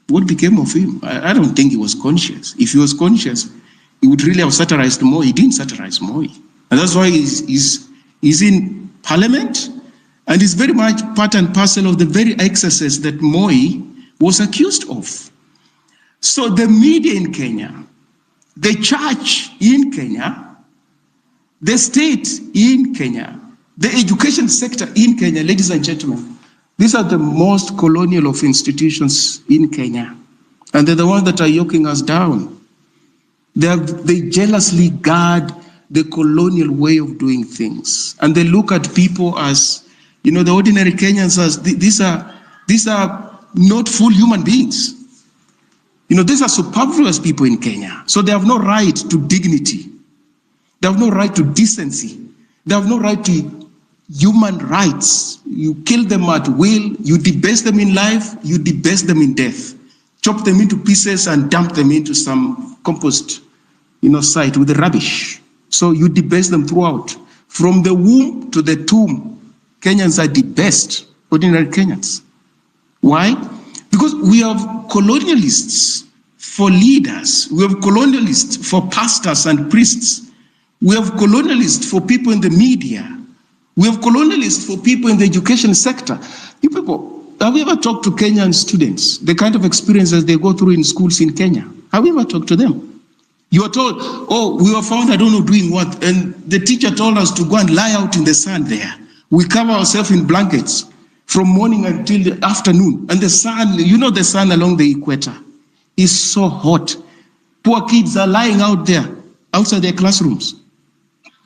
What became of him? I don't think he was conscious. If he was conscious, he would really have satirized Moi. He didn't satirize Moi. And that's why he's in parliament, and is very much part and parcel of the very excesses that Moi was accused of. So the media in Kenya, the church in Kenya, the state in Kenya, the education sector in Kenya, ladies and gentlemen, these are the most colonial of institutions in Kenya. And they're the ones that are yoking us down. They jealously guard the colonial way of doing things. And they look at people as, you know, the ordinary Kenyans as these are not full human beings. You know, these are superfluous people in Kenya. So they have no right to dignity. They have no right to decency. They have no right to human rights. You kill them at will, you debase them in life, you debase them in death. Chop them into pieces and dump them into some compost, site with the rubbish. So you debase them throughout. From the womb to the tomb, Kenyans are debased, ordinary Kenyans. Why? Because we have colonialists for leaders. We have colonialists for pastors and priests. We have colonialists for people in the media. We have colonialists for people in the education sector. You people, have you ever talked to Kenyan students, the kind of experiences they go through in schools in Kenya? Have you ever talked to them? You are told, oh, we were found, I don't know, doing what? And the teacher told us to go and lie out in the sun there. We cover ourselves in blankets from morning until the afternoon. And the sun, the sun along the equator is so hot. Poor kids are lying out there, outside their classrooms,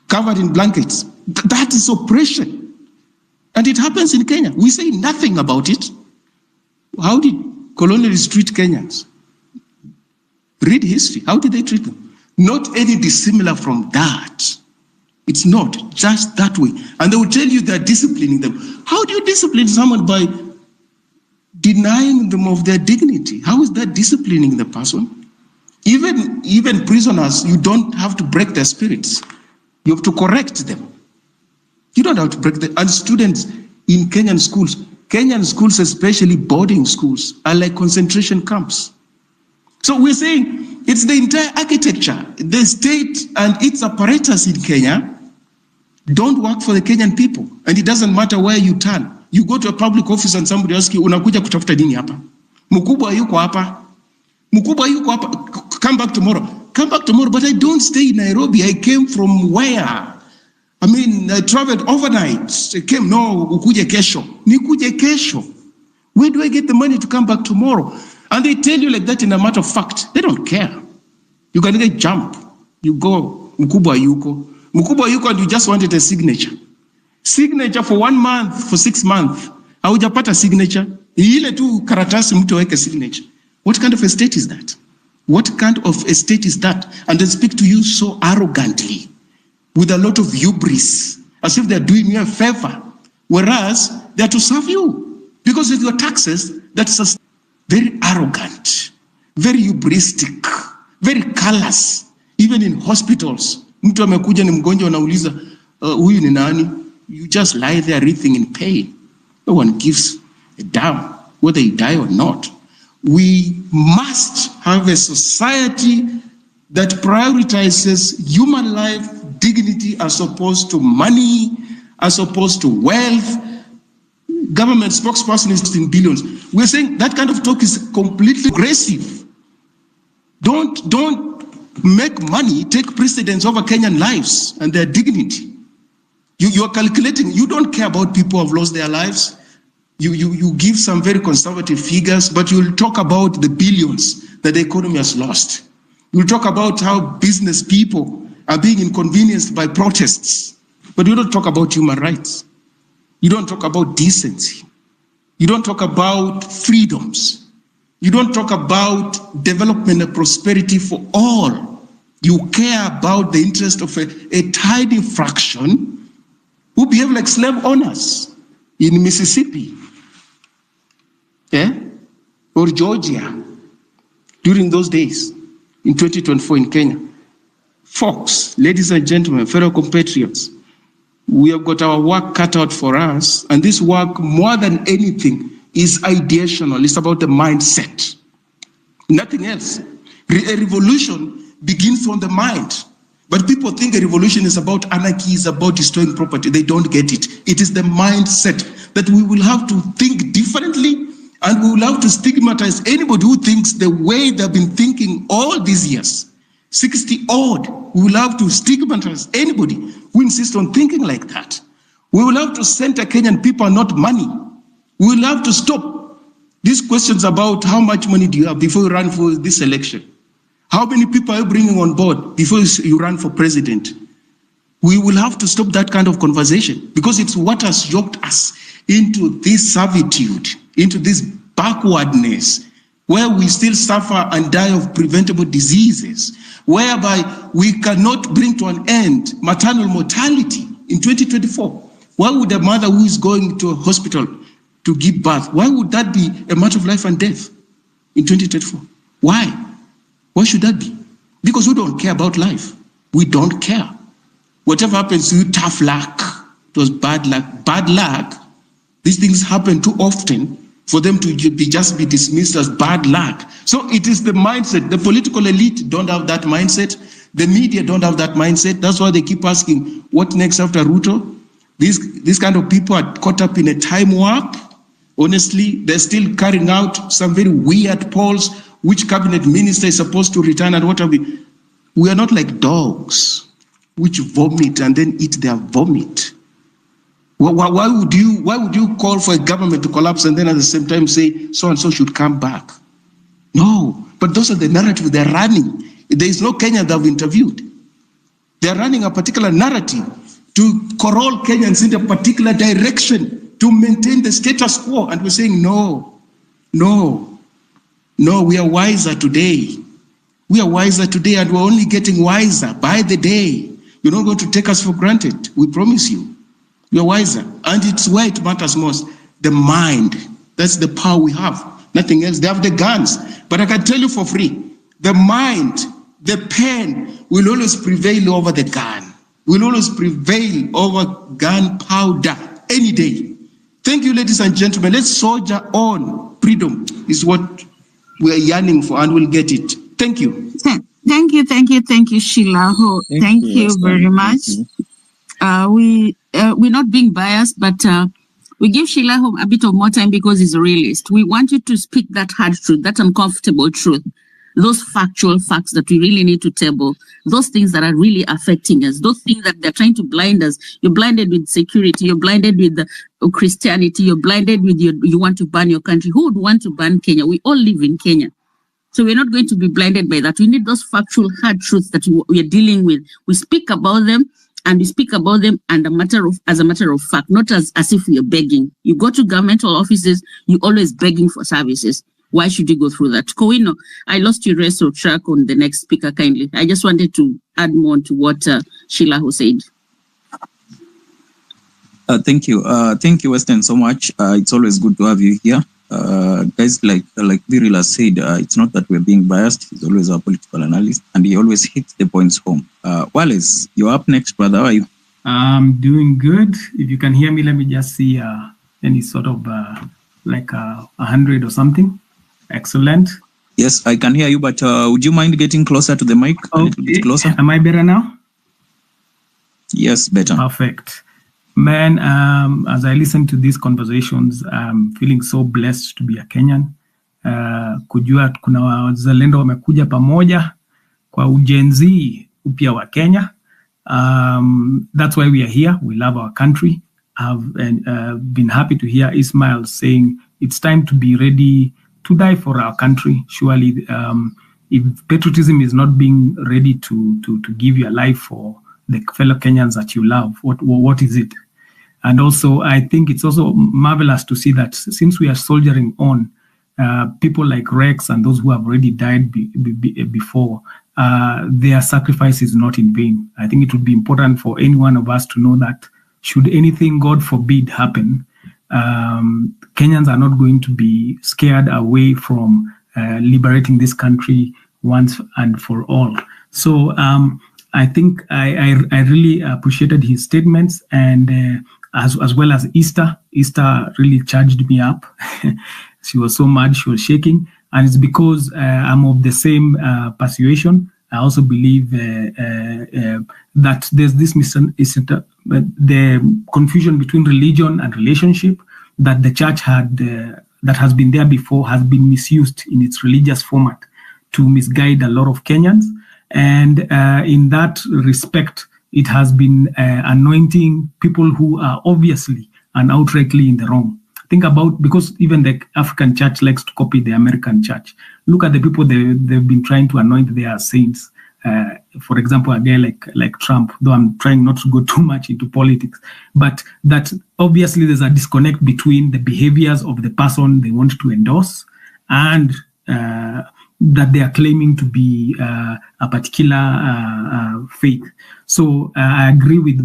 covered in blankets. That is oppression. And it happens in Kenya. We say nothing about it. How did colonialists treat Kenyans? Read history. How did they treat them? Not any dissimilar from that. It's not just that way. And they will tell you they're disciplining them. How do you discipline someone? By denying them of their dignity. How is that disciplining the person? Even prisoners, you don't have to break their spirits. You have to correct them. You don't have to break them. And students in Kenyan schools, especially boarding schools, are like concentration camps. So we're saying it's the entire architecture. The state and its apparatus in Kenya don't work for the Kenyan people. And it doesn't matter where you turn. You go to a public office and somebody asks you, unakuja kutafuta nini hapa? Mkubwa yuko hapa. Mkubwa yuko hapa. Come back tomorrow. Come back tomorrow. But I don't stay in Nairobi. I came from where? I traveled overnight. I came, no, ukuje kesho. Nikuje kesho. Where do I get the money to come back tomorrow? And they tell you like that in a matter of fact. They don't care. You can get jump. You go, mkubwa yuko. Mkubwa yuko and you just wanted a signature. Signature for 1 month, for 6 months. Haujapata signature. Ile tu karatasi mtu weke signature. What kind of a state is that? What kind of a state is that? And they speak to you so arrogantly, with a lot of hubris, as if they're doing you a favor, whereas they're to serve you. Because with your taxes, that's very arrogant, very hubristic, very callous. Even in hospitals, mtu amekuja ni mgonjwa anauliza, huyu ni nani? You just lie there breathing in pain. No one gives a damn whether you die or not. We must have a society that prioritizes human life, dignity, as opposed to money, as opposed to wealth. Government spokesperson is in billions. We're saying that kind of talk is completely aggressive. Don't make money take precedence over Kenyan lives and their dignity. You are calculating. You don't care about people who have lost their lives. You give some very conservative figures, but you'll talk about the billions that the economy has lost. You'll talk about how business people are being inconvenienced by protests, but you don't talk about human rights. You don't talk about decency. You don't talk about freedoms. You don't talk about development and prosperity for all. You care about the interest of a tiny fraction who behave like slave owners in Mississippi, or Georgia during those days in 2024 in Kenya. Folks, ladies and gentlemen, fellow compatriots, we have got our work cut out for us, and this work, more than anything, is ideational. It's about the mindset. Nothing else. A revolution begins from the mind. But people think a revolution is about anarchy, is about destroying property. They don't get it. It is the mindset that we will have to think differently, and we will have to stigmatize anybody who thinks the way they've been thinking all these years. 60 odd, we will have to stigmatize anybody who insists on thinking like that. We will have to center Kenyan people, not money. We will have to stop these questions about how much money do you have before you run for this election. How many people are you bringing on board before you run for president? We will have to stop that kind of conversation, because it's what has yoked us into this servitude, into this backwardness, where we still suffer and die of preventable diseases, whereby we cannot bring to an end maternal mortality in 2024. Why would a mother who is going to a hospital to give birth, why would that be a matter of life and death in 2024? Why? Why should that be? Because we don't care about life. We don't care. Whatever happens to you, tough luck. It was bad luck. Bad luck. These things happen too often for them to just be dismissed as bad luck. So it is the mindset. The political elite don't have that mindset. The media don't have that mindset. That's why they keep asking, what next after Ruto? These kind of people are caught up in a time warp. Honestly, they're still carrying out some very weird polls. Which cabinet minister is supposed to return and what have we? We are not like dogs which vomit and then eat their vomit. Why would you call for a government to collapse and then at the same time say so and so should come back? No, but those are the narrative they're running. There is no Kenya that I've interviewed. They're running a particular narrative to corral Kenyans in a particular direction to maintain the status quo, and we're saying no, we are wiser today. We are wiser today, and we're only getting wiser by the day. You're not going to take us for granted. We promise you. We are wiser. And it's where it matters most. The mind. That's the power we have. Nothing else. They have the guns. But I can tell you for free, the mind, the pen will always prevail over the gun. Will always prevail over gunpowder any day. Thank you, ladies and gentlemen. Let's soldier on. Freedom is what we are yearning for, and we'll get it. Thank you. Thank you, Sheila. Thank you very much. We're not being biased, but we give Sheila a bit of more time because he's a realist. We want you to speak that hard truth, that uncomfortable truth, those factual facts that we really need to table, those things that are really affecting us, those things that they're trying to blind us. You're blinded with security, you're blinded with Christianity, you're blinded with you want to ban your country. Who would want to ban Kenya? We all live in Kenya. So we're not going to be blinded by that. We need those factual hard truths that we are dealing with. We speak about them, and we speak about them and as a matter of fact, not as if we are begging. You go to governmental offices, you're always begging for services. Why should you go through that? Kowino, I lost your rest of track on the next speaker kindly. I just wanted to add more to what Sheila said. Thank you. Thank you, Weston, so much. It's always good to have you here. Guys, like Viril has said, it's not that we're being biased. He's always our political analyst, and he always hits the points home. Wallace, you're up next, brother. How are you? I'm doing good. If you can hear me, let me just see any sort of like 100 or something. Excellent. Yes, I can hear you, but would you mind getting closer to the mic? A little bit closer. Am I better now? Yes, better. Perfect. Man, as I listen to these conversations, I'm feeling so blessed to be a Kenyan. Kujua kuna wazalendo wamekuja pamoja kwa ujenzi upya wa Kenya. That's why we are here. We love our country. I've been happy to hear Ismail saying it's time to be ready to die for our country. Surely, if patriotism is not being ready to give your life for the fellow Kenyans that you love, what is it? And also, I think it's also marvelous to see that since we are soldiering on, people like Rex and those who have already died before, their sacrifice is not in vain. I think it would be important for any one of us to know that should anything, God forbid, happen, Kenyans are not going to be scared away from liberating this country once and for all. So I think I really appreciated his statements, and as well as Easter really charged me up. She was so mad, she was shaking. And it's because I'm of the same persuasion. I also believe that there's this the confusion between religion and relationship that the church had, that has been there before, has been misused in its religious format to misguide a lot of Kenyans. And in that respect, it has been anointing people who are obviously and outrightly in the wrong. Think about, because even the African church likes to copy the American church. Look at the people they've been trying to anoint their saints. For example, a guy like Trump, though I'm trying not to go too much into politics, but that obviously there's a disconnect between the behaviors of the person they want to endorse and that they are claiming to be a particular faith. So I agree with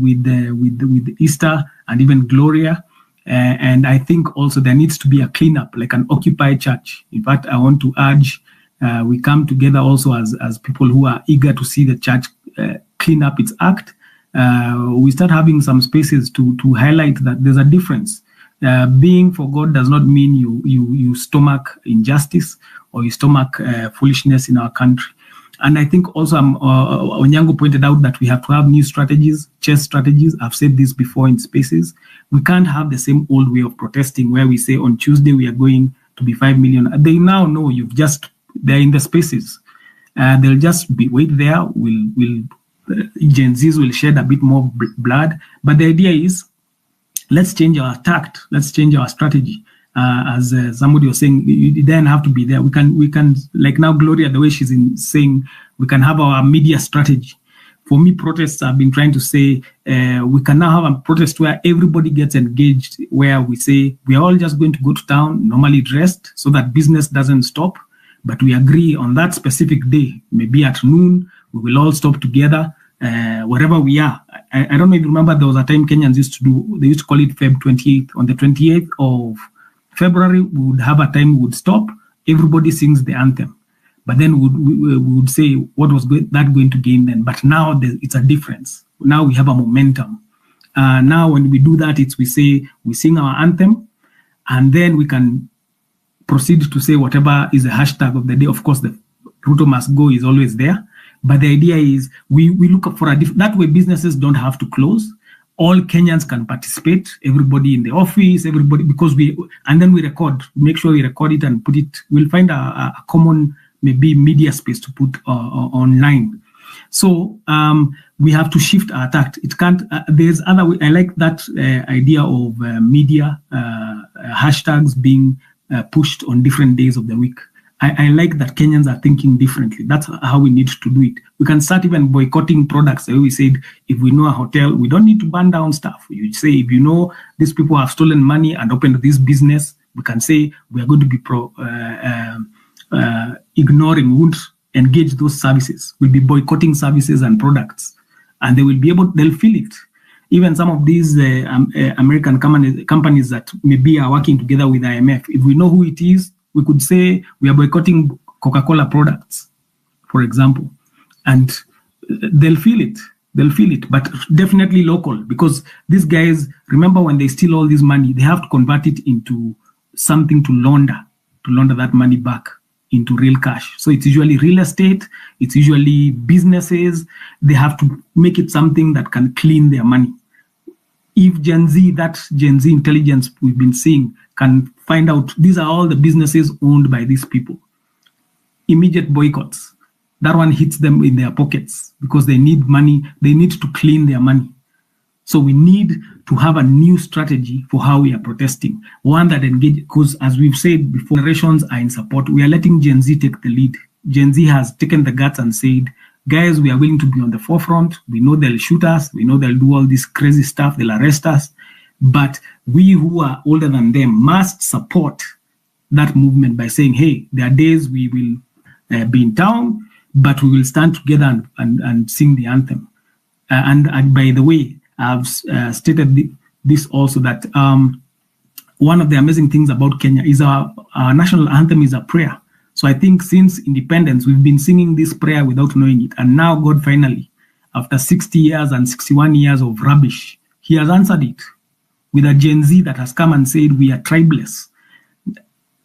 Easter and even Gloria. And I think also there needs to be a cleanup, like an Occupy church. In fact, I want to urge we come together also as people who are eager to see the church clean up its act. We start having some spaces to highlight that there's a difference. Being for God does not mean you stomach injustice or you stomach foolishness in our country. And I think also Onyango pointed out that we have to have new strategies, chess strategies. I've said this before in spaces. We can't have the same old way of protesting where we say on Tuesday we are going to be 5 million. They now know they're in the spaces. They'll just wait there. Gen Zs will shed a bit more blood. But the idea is, let's change our tact. Let's change our strategy. As somebody was saying, you then have to be there. We can like now Gloria, the way she's saying, we can have our media strategy. For me, protests, I've been trying to say, we can now have a protest where everybody gets engaged, where we say, we are all just going to go to town, normally dressed, so that business doesn't stop. But we agree on that specific day, maybe at noon, we will all stop together, wherever we are. I don't know if you remember, there was a time Kenyans used to call it Feb 28th. On the 28th of February, we would have a time we would stop, everybody sings the anthem. But then we would say, what was that going to gain then? But now it's a difference. Now we have a momentum. Now when we do that, we sing our anthem, and then we can proceed to say whatever is the hashtag of the day. Of course, the Ruto must go is always there. But the idea is we look up for that way businesses don't have to close. All Kenyans can participate, everybody in the office, everybody, and then we record, make sure we record it and put it, we'll find a common, maybe media space to put online. So we have to shift our tact. It can't, there's other way. I like that idea of media hashtags being pushed on different days of the week. I like that Kenyans are thinking differently. That's how we need to do it. We can start even boycotting products. The way we said, if we know a hotel, we don't need to burn down stuff. You say, if you know these people have stolen money and opened this business, we can say we are going to be ignoring, we won't engage those services. We'll be boycotting services and products. And they'll feel it. Even some of these American companies that maybe are working together with IMF, if we know who it is, we could say we are boycotting Coca-Cola products, for example, and they'll feel it. They'll feel it, but definitely local, because these guys, remember when they steal all this money, they have to convert it into something to launder that money back into real cash. So it's usually real estate, it's usually businesses. They have to make it something that can clean their money. If Gen Z intelligence we've been seeing can find out these are all the businesses owned by these people, immediate boycotts, that one hits them in their pockets because they need money, they need to clean their money. So we need to have a new strategy for how we are protesting, one that engages, because as we've said before, generations are in support. We are letting Gen Z take the lead. Gen Z has taken the guts and said, guys, we are willing to be on the forefront. We know they'll shoot us. We know they'll do all this crazy stuff. They'll arrest us. But we who are older than them must support that movement by saying, hey, there are days we will be in town, but we will stand together and sing the anthem. And by the way, I've stated this also, that one of the amazing things about Kenya is our national anthem is a prayer. So I think since independence, we've been singing this prayer without knowing it. And now God finally, after 60 years and 61 years of rubbish, he has answered it with a Gen Z that has come and said, we are tribeless.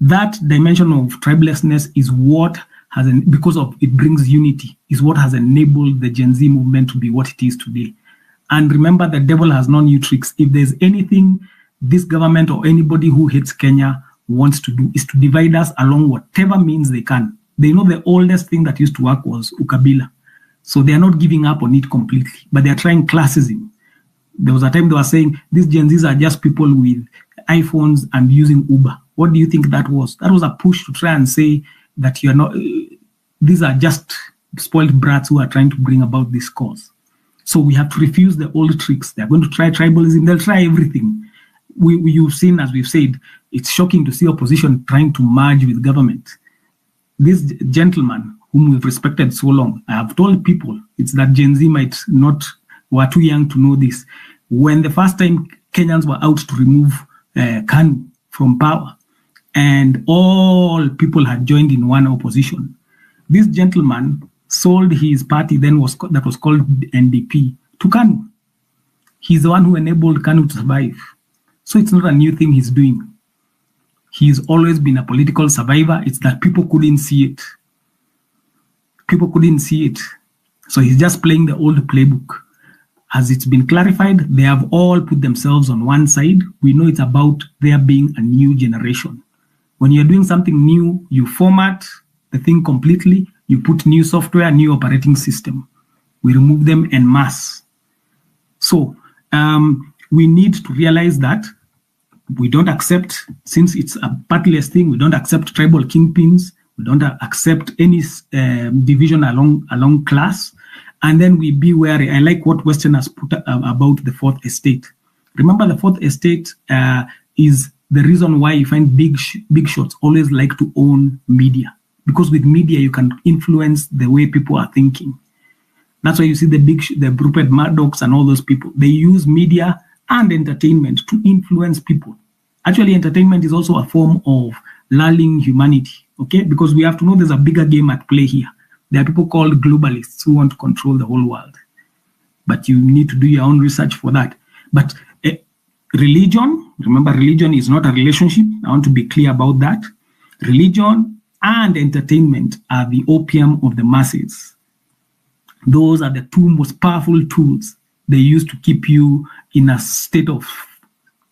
that dimension of tribelessness is what has, because of it brings unity, is what has enabled the Gen Z movement to be what it is today. And remember, the devil has no new tricks. If there's anything this government or anybody who hates Kenya wants to do, is to divide us along whatever means they can. They know the oldest thing that used to work was ukabila. So they are not giving up on it completely, but they are trying classism. There was a time they were saying these Gen Zs are just people with iPhones and using Uber. What do you think that was? That was a push to try and say that you're not, these are just spoiled brats who are trying to bring about this cause. So we have to refuse the old tricks. They're going to try tribalism. They'll try everything. You've seen, as we've said, it's shocking to see opposition trying to merge with government. This gentleman, whom we've respected so long, I have told people, it's that Gen Z might not, were too young to know this. When the first time Kenyans were out to remove KANU from power, and all people had joined in one opposition, this gentleman sold his party that was called NDP to KANU. He's the one who enabled KANU to survive. So it's not a new thing he's doing. He's always been a political survivor. It's that people couldn't see it. People couldn't see it. So he's just playing the old playbook. As it's been clarified, they have all put themselves on one side. We know it's about there being a new generation. When you're doing something new, you format the thing completely. You put new software, new operating system. We remove them en masse. So we need to realize that we don't accept, since it's a partyless thing, we don't accept tribal kingpins. We don't accept any division along class. And then we be wary. I like what Western has put about the fourth estate. Remember, the fourth estate is the reason why you find big shots always like to own media. Because with media, you can influence the way people are thinking. That's why you see the Rupert Murdochs and all those people. They use media and entertainment to influence people. Actually, entertainment is also a form of lulling humanity, okay? Because we have to know there's a bigger game at play here. There are people called globalists who want to control the whole world. But you need to do your own research for that. But religion, remember, religion is not a relationship. I want to be clear about that. Religion and entertainment are the opium of the masses. Those are the two most powerful tools they use to keep you in a state of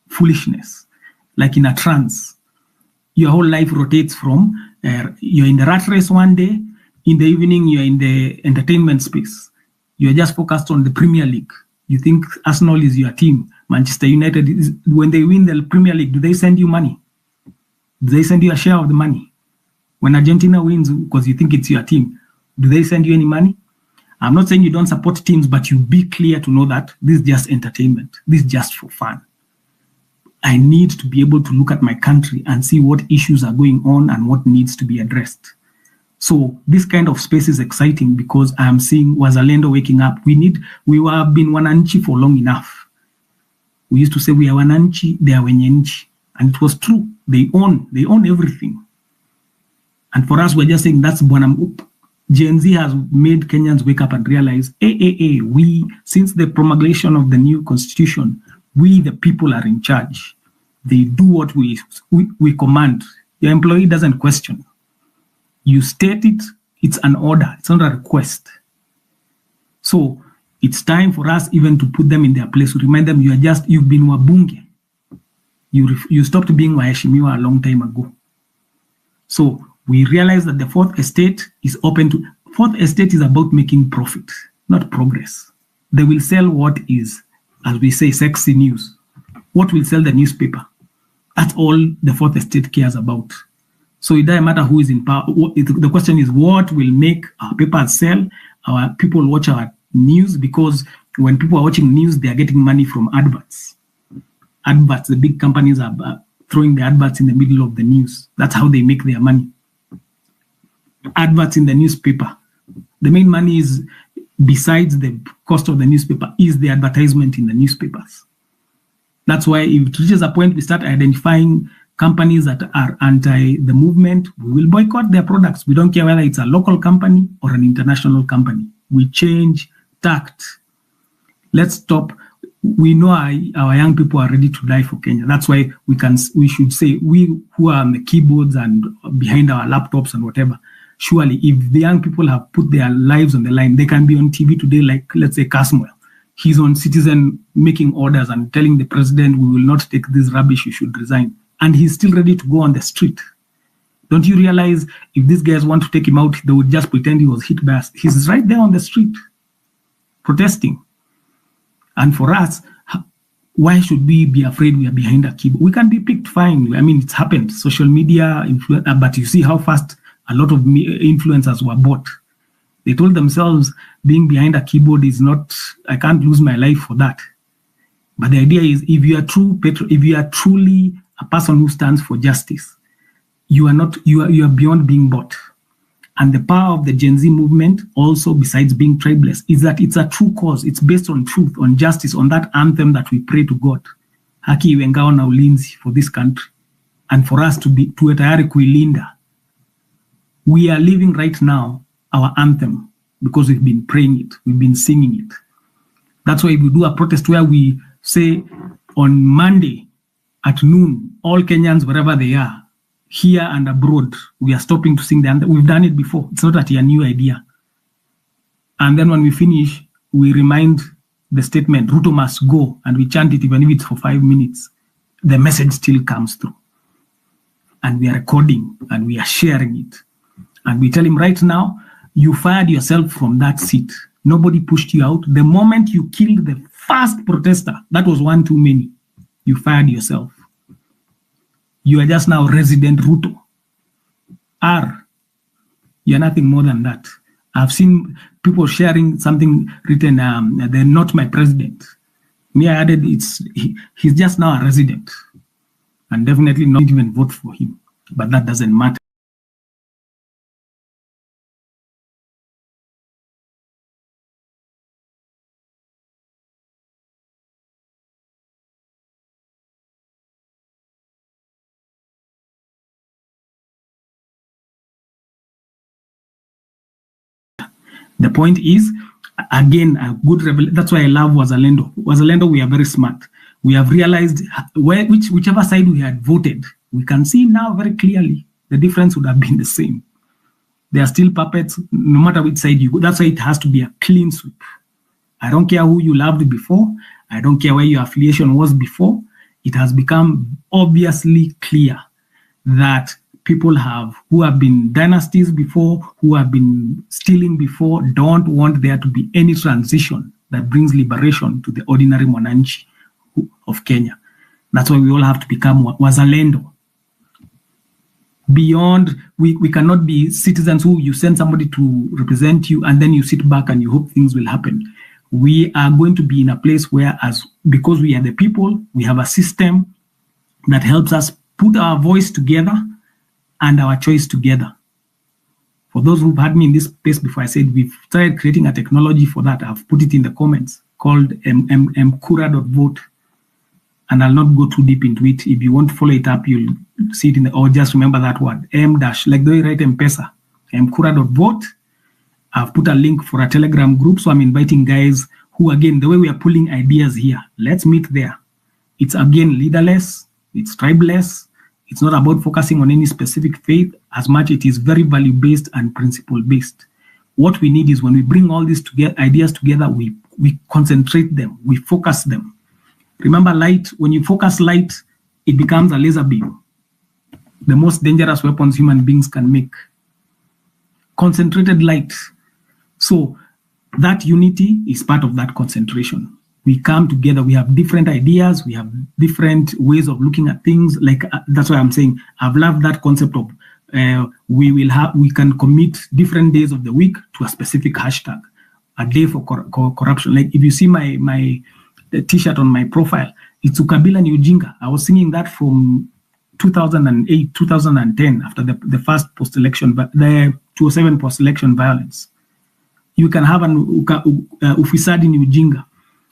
foolishness, like in a trance. Your whole life rotates from, you're in the rat race one day, in the evening you're in the entertainment space. You're just focused on the Premier League. You think Arsenal is your team. Manchester United, when they win the Premier League, do they send you money? Do they send you a share of the money? When Argentina wins, because you think it's your team, do they send you any money? I'm not saying you don't support teams, but you be clear to know that this is just entertainment. This is just for fun. I need to be able to look at my country and see what issues are going on and what needs to be addressed. So this kind of space is exciting because I'm seeing Wazalendo waking up. We have been wananchi for long enough. We used to say we are wananchi, they are wenyenchi. And it was true. They own everything. And for us, we're just saying that's Bwana. Gen Z has made Kenyans wake up and realize, we, since the promulgation of the new constitution, we, the people, are in charge. They do what we command. Your employee doesn't question. You state it, it's an order, it's not a request. So it's time for us even to put them in their place, to remind them you've been wabunge. You stopped being waheshimiwa a long time ago. So we realize that the fourth estate is open to, fourth estate is about making profit, not progress. They will sell what is, as we say, sexy news. What will sell the newspaper? That's all the fourth estate cares about. So it doesn't matter who is in power. The question is, what will make our papers sell? Our people watch our news, because when people are watching news, they are getting money from adverts. Adverts, the big companies are throwing the adverts in the middle of the news. That's how they make their money. Adverts in the newspaper. The main money is, besides the cost of the newspaper, is the advertisement in the newspapers. That's why if it reaches a point we start identifying companies that are anti the movement, we will boycott their products. We don't care whether it's a local company or an international company. We change tact. Let's stop. we know our young people are ready to die for Kenya. That's why we should say, we who are on the keyboards and behind our laptops and whatever, surely if the young people have put their lives on the line, they can be on TV today, like let's say Casmuel. He's on Citizen making orders and telling the president, we will not take this rubbish, you should resign. And he's still ready to go on the street. Don't you realize if these guys want to take him out, they would just pretend he was hit by us. He's right there on the street protesting. And for us, why should we be afraid we are behind a keyboard? We can be picked, fine. I mean, it's happened. Social media, but you see how fast a lot of influencers were bought. They told themselves being behind a keyboard is not, I can't lose my life for that. But the idea is, if you are truly a person who stands for justice, you are beyond being bought. And the power of the Gen Z movement, also besides being tribeless, is that it's a true cause. It's based on truth, on justice, on that anthem that we pray to God. Haki iwe ngao na ulinzi for this country. And for us to tayari kuilinda. We are living right now our anthem because we've been praying it, we've been singing it. That's why we do a protest where we say on Monday at noon, all Kenyans, wherever they are, here and abroad, we are stopping to sing the anthem. We've done it before. It's not a new idea. And then when we finish, we remind the statement, Ruto must go, and we chant it even if it's for 5 minutes. The message still comes through. And we are recording, and we are sharing it. And we tell him right now, you fired yourself from that seat. Nobody pushed you out. The moment you killed the first protester, that was one too many. You fired yourself. You are just now resident Ruto. You're nothing more than that. I've seen people sharing something written, they're not my president. Me, I added, he's just now a resident. And definitely not even vote for him. But that doesn't matter. The point is, again, a good revelation. That's why I love Wazalendo. Wazalendo, we are very smart. We have realized whichever side we had voted, we can see now very clearly the difference would have been the same. They are still puppets, no matter which side you go. That's why it has to be a clean sweep. I don't care who you loved before. I don't care where your affiliation was before. It has become obviously clear that people who have been dynasties before, who have been stealing before, don't want there to be any transition that brings liberation to the ordinary mwananchi of Kenya. That's why we all have to become wazalendo. Beyond, we cannot be citizens who you send somebody to represent you and then you sit back and you hope things will happen. We are going to be in a place where, because we are the people, we have a system that helps us put our voice together and our choice together. For those who've had me in this space before, I said we've started creating a technology for that. I've put it in the comments called mkura.vote. And I'll not go too deep into it. If you want to follow it up, you'll see it or just remember that word, like the way you write M-Pesa, mkura.vote. I've put a link for a Telegram group. So I'm inviting guys who, again, the way we are pulling ideas here, let's meet there. It's again, leaderless, it's tribeless. It's not about focusing on any specific faith as much it is very value-based and principle-based. What we need is when we bring all these ideas together, we concentrate them, we focus them. Remember light, when you focus light, it becomes a laser beam. The most dangerous weapons human beings can make. Concentrated light. So that unity is part of that concentration. We come together, we have different ideas, we have different ways of looking at things. Like that's why I'm saying I've loved that concept of we can commit different days of the week to a specific hashtag, a day for corruption. Like if you see my t-shirt on my profile, it's Ukabila ni Ujinga. I was singing that from 2008, 2010 after the first post-election, the 2007 post-election violence. You can have an ufisadi ni Ujinga.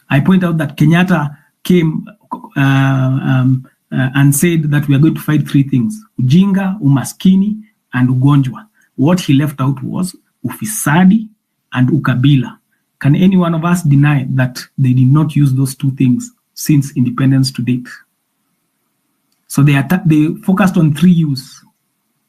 I point out that Kenyatta came and said that we are going to fight three things: Ujinga, umaskini, and ugonjwa. What he left out was ufisadi and ukabila. Can any one of us deny that they did not use those two things since independence to date? So they focused on 3 U's.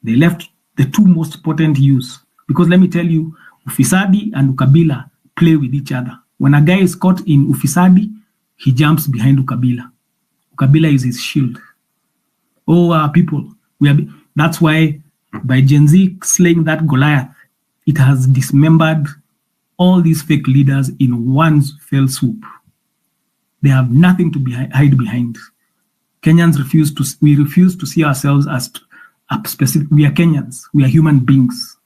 They left the 2 most potent U's. Because let me tell you, ufisadi and ukabila play with each other. When a guy is caught in ufisadi, he jumps behind ukabila. Ukabila is his shield. Oh, our people. That's why by Gen Z slaying that Goliath, it has dismembered all these fake leaders in one fell swoop. They have nothing to hide behind. Kenyans refuse to see ourselves as a specific. We are Kenyans. We are human beings.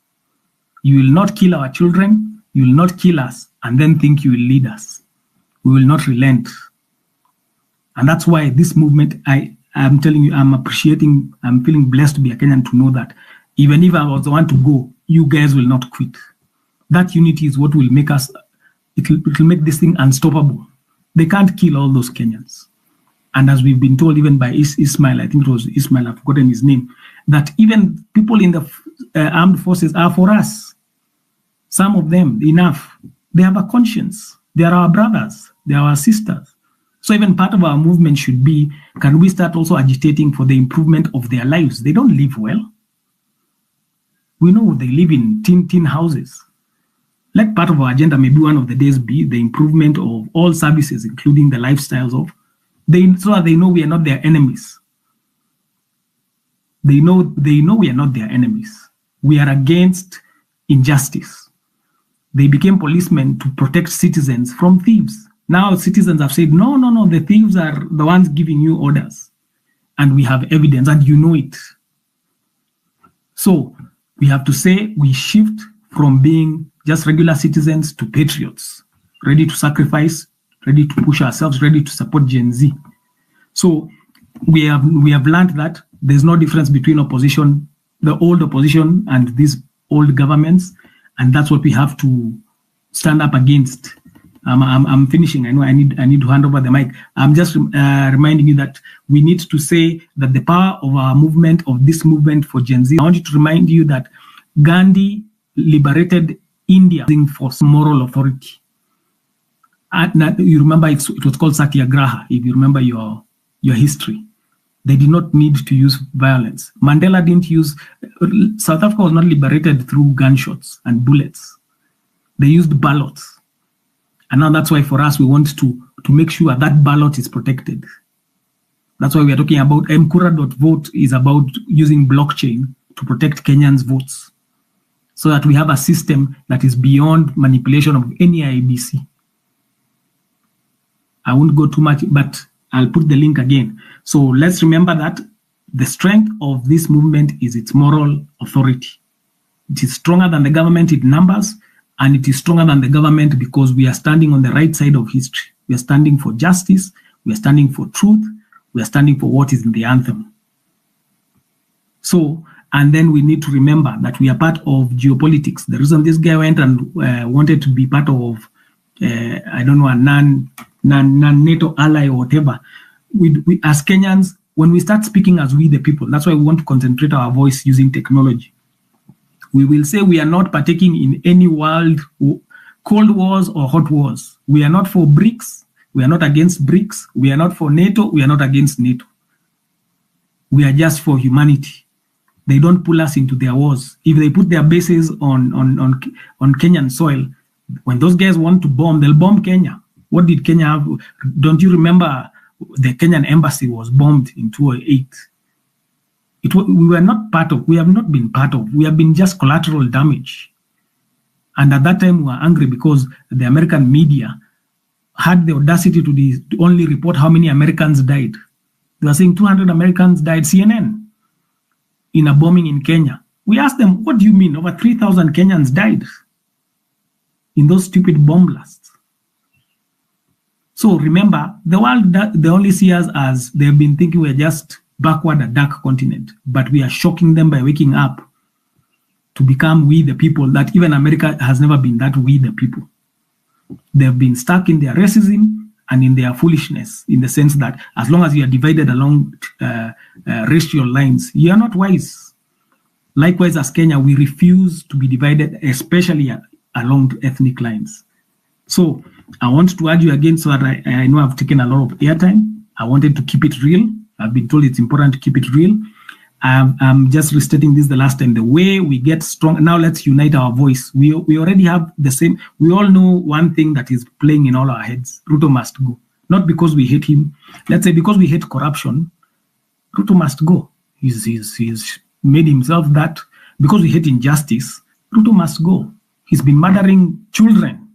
You will not kill our children. You will not kill us and then think you will lead us. We will not relent. And that's why this movement, I'm telling you, I'm feeling blessed to be a Kenyan to know that even if I was the one to go, you guys will not quit. That unity is what will make us, it will make this thing unstoppable. They can't kill all those Kenyans. And as we've been told even by Ismail, I think it was Ismail, I've forgotten his name, that even people in the armed forces are for us. Some of them, enough. They have a conscience. They are our brothers. They are our sisters. So even part of our movement should be, can we start also agitating for the improvement of their lives? They don't live well. We know they live in tin houses. Let part of our agenda maybe one of the days be the improvement of all services, including the lifestyles of, so that they know we are not their enemies. They know we are not their enemies. We are against injustice. They became policemen to protect citizens from thieves. Now citizens have said, no, the thieves are the ones giving you orders. And we have evidence, and you know it. So we have to say we shift from being just regular citizens to patriots, ready to sacrifice, ready to push ourselves, ready to support Gen Z. So we have learned that there's no difference between opposition, the old opposition and these old governments, and that's what we have to stand up against. I'm finishing. I know I need to hand over the mic. I'm just reminding you that we need to say that the power of our movement, of this movement for Gen Z. I want you to remind you that Gandhi liberated India for moral authority. You remember it was called Satyagraha, if you remember your history. They did not need to use violence. Mandela didn't use, South Africa was not liberated through gunshots and bullets. They used ballots. And now that's why for us, we want to make sure that ballot is protected. That's why we are talking about Mkura.vote is about using blockchain to protect Kenyans' votes, so that we have a system that is beyond manipulation of any IBC. I won't go too much, but I'll put the link again. So let's remember that the strength of this movement is its moral authority. It is stronger than the government in numbers, and it is stronger than the government because we are standing on the right side of history. We are standing for justice, we are standing for truth, we are standing for what is in the anthem. So, and then we need to remember that we are part of geopolitics. The reason this guy went and wanted to be part of, I don't know, a non-NATO ally or whatever, we as Kenyans, when we start speaking as we the people, that's why we want to concentrate our voice using technology. We will say we are not partaking in any world cold wars or hot wars. We are not for BRICS. We are not against BRICS. We are not for NATO. We are not against NATO. We are just for humanity. They don't pull us into their wars. If they put their bases on Kenyan soil, when those guys want to bomb, they'll bomb Kenya. What did Kenya have? Don't you remember the Kenyan embassy was bombed in 2008? We were not part of, we have not been part of, we have been just collateral damage. And at that time we were angry because the American media had the audacity to only report how many Americans died. They were saying 200 Americans died, CNN, in a bombing in Kenya. We asked them, what do you mean? Over 3,000 Kenyans died in those stupid bomb blasts. So remember, the world, they only see us as they've been thinking we're just backward, a dark continent, but we are shocking them by waking up to become we the people that even America has never been that we the people. They've been stuck in their racism and in their foolishness, in the sense that as long as you are divided along racial lines, you are not wise. Likewise, as Kenya, we refuse to be divided, especially along ethnic lines. So I want to argue again so that I know I've taken a lot of airtime. I wanted to keep it real. I've been told it's important to keep it real. I'm just restating this the last time. The way we get strong, now let's unite our voice. We already have the same, we all know one thing that is playing in all our heads. Ruto must go. Not because we hate him. Let's say because we hate corruption, Ruto must go. He's made himself that. Because we hate injustice, Ruto must go. He's been murdering children.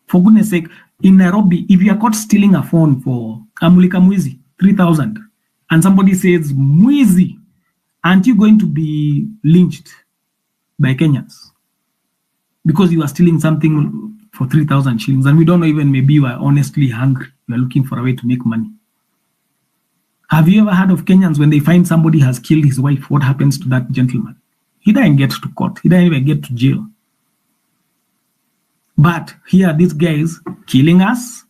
For goodness sake, in Nairobi, if you are caught stealing a phone for Amulika Mwizi, 3,000, and somebody says, Mwizi, aren't you going to be lynched by Kenyans? Because you are stealing something for 3,000 shillings, and we don't know even, maybe you are honestly hungry. You are looking for a way to make money. Have you ever heard of Kenyans when they find somebody has killed his wife, what happens to that gentleman? He doesn't get to court. He doesn't even get to jail. But here, these guys killing us,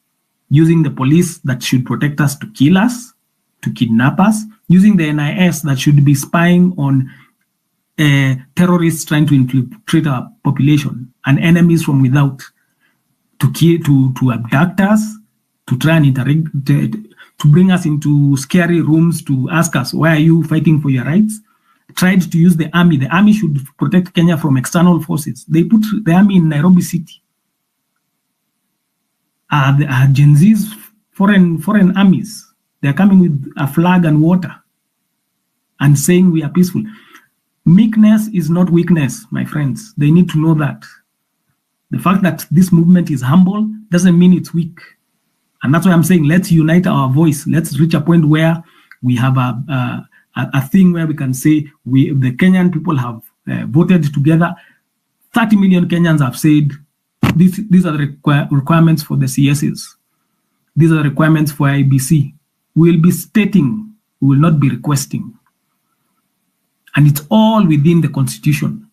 using the police that should protect us to kill us, to kidnap us, using the NIS that should be spying on terrorists trying to infiltrate our population and enemies from without, to kill, to abduct us, to try and to bring us into scary rooms, to ask us, why are you fighting for your rights? Tried to use the army. The army should protect Kenya from external forces. They put the army in Nairobi city. The Gen Z's foreign armies. They're coming with a flag and water and saying we are peaceful. Meekness is not weakness, my friends. They need to know that. The fact that this movement is humble doesn't mean it's weak. And that's why I'm saying let's unite our voice. Let's reach a point where we have a thing where we can say the Kenyan people have voted together. 30 million Kenyans have said these are the requirements for the CSs. These are the requirements for IBC. We will be stating, we will not be requesting. And it's all within the constitution.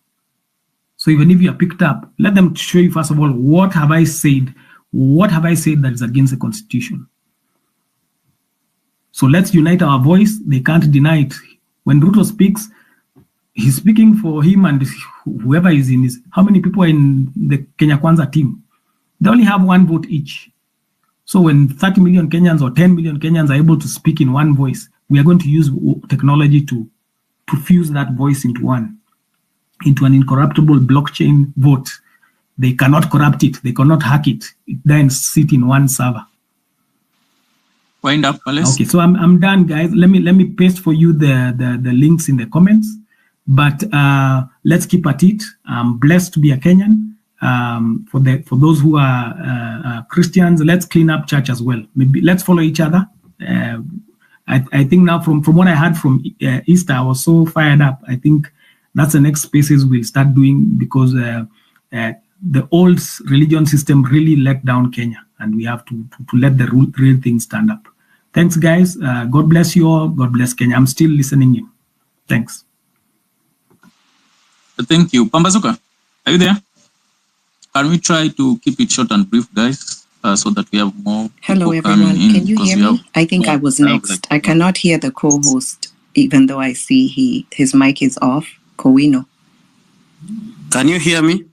So even if you are picked up, let them show you first of all, what have I said? What have I said that is against the constitution? So let's unite our voice. They can't deny it. When Ruto speaks, he's speaking for him and whoever is in his, how many people are in the Kenya Kwanza team? They only have one vote each. So when 30 million Kenyans or 10 million Kenyans are able to speak in one voice, we are going to use technology to fuse that voice into an incorruptible blockchain vote. They cannot corrupt it. They cannot hack it. It then sit in one server. Wind up, Alice. Okay, so I'm done, guys. Let me paste for you the links in the comments. But let's keep at it. I'm blessed to be a Kenyan. For those who are Christians, let's clean up church as well. Maybe let's follow each other. I think now from what I heard from Easter, I was so fired up. I think that's the next spaces we'll start doing because the old religion system really let down Kenya, and we have to let the real thing stand up. Thanks, guys. God bless you all. God bless Kenya. I'm still listening in. Thanks. Thank you. Pambazuka, are you there? Can we try to keep it short and brief, guys, so that we have more Hello, people everyone. coming in? Can you hear me? I think I was next. I cannot hear the co-host, even though I see his mic is off. Kowino. Can you hear me?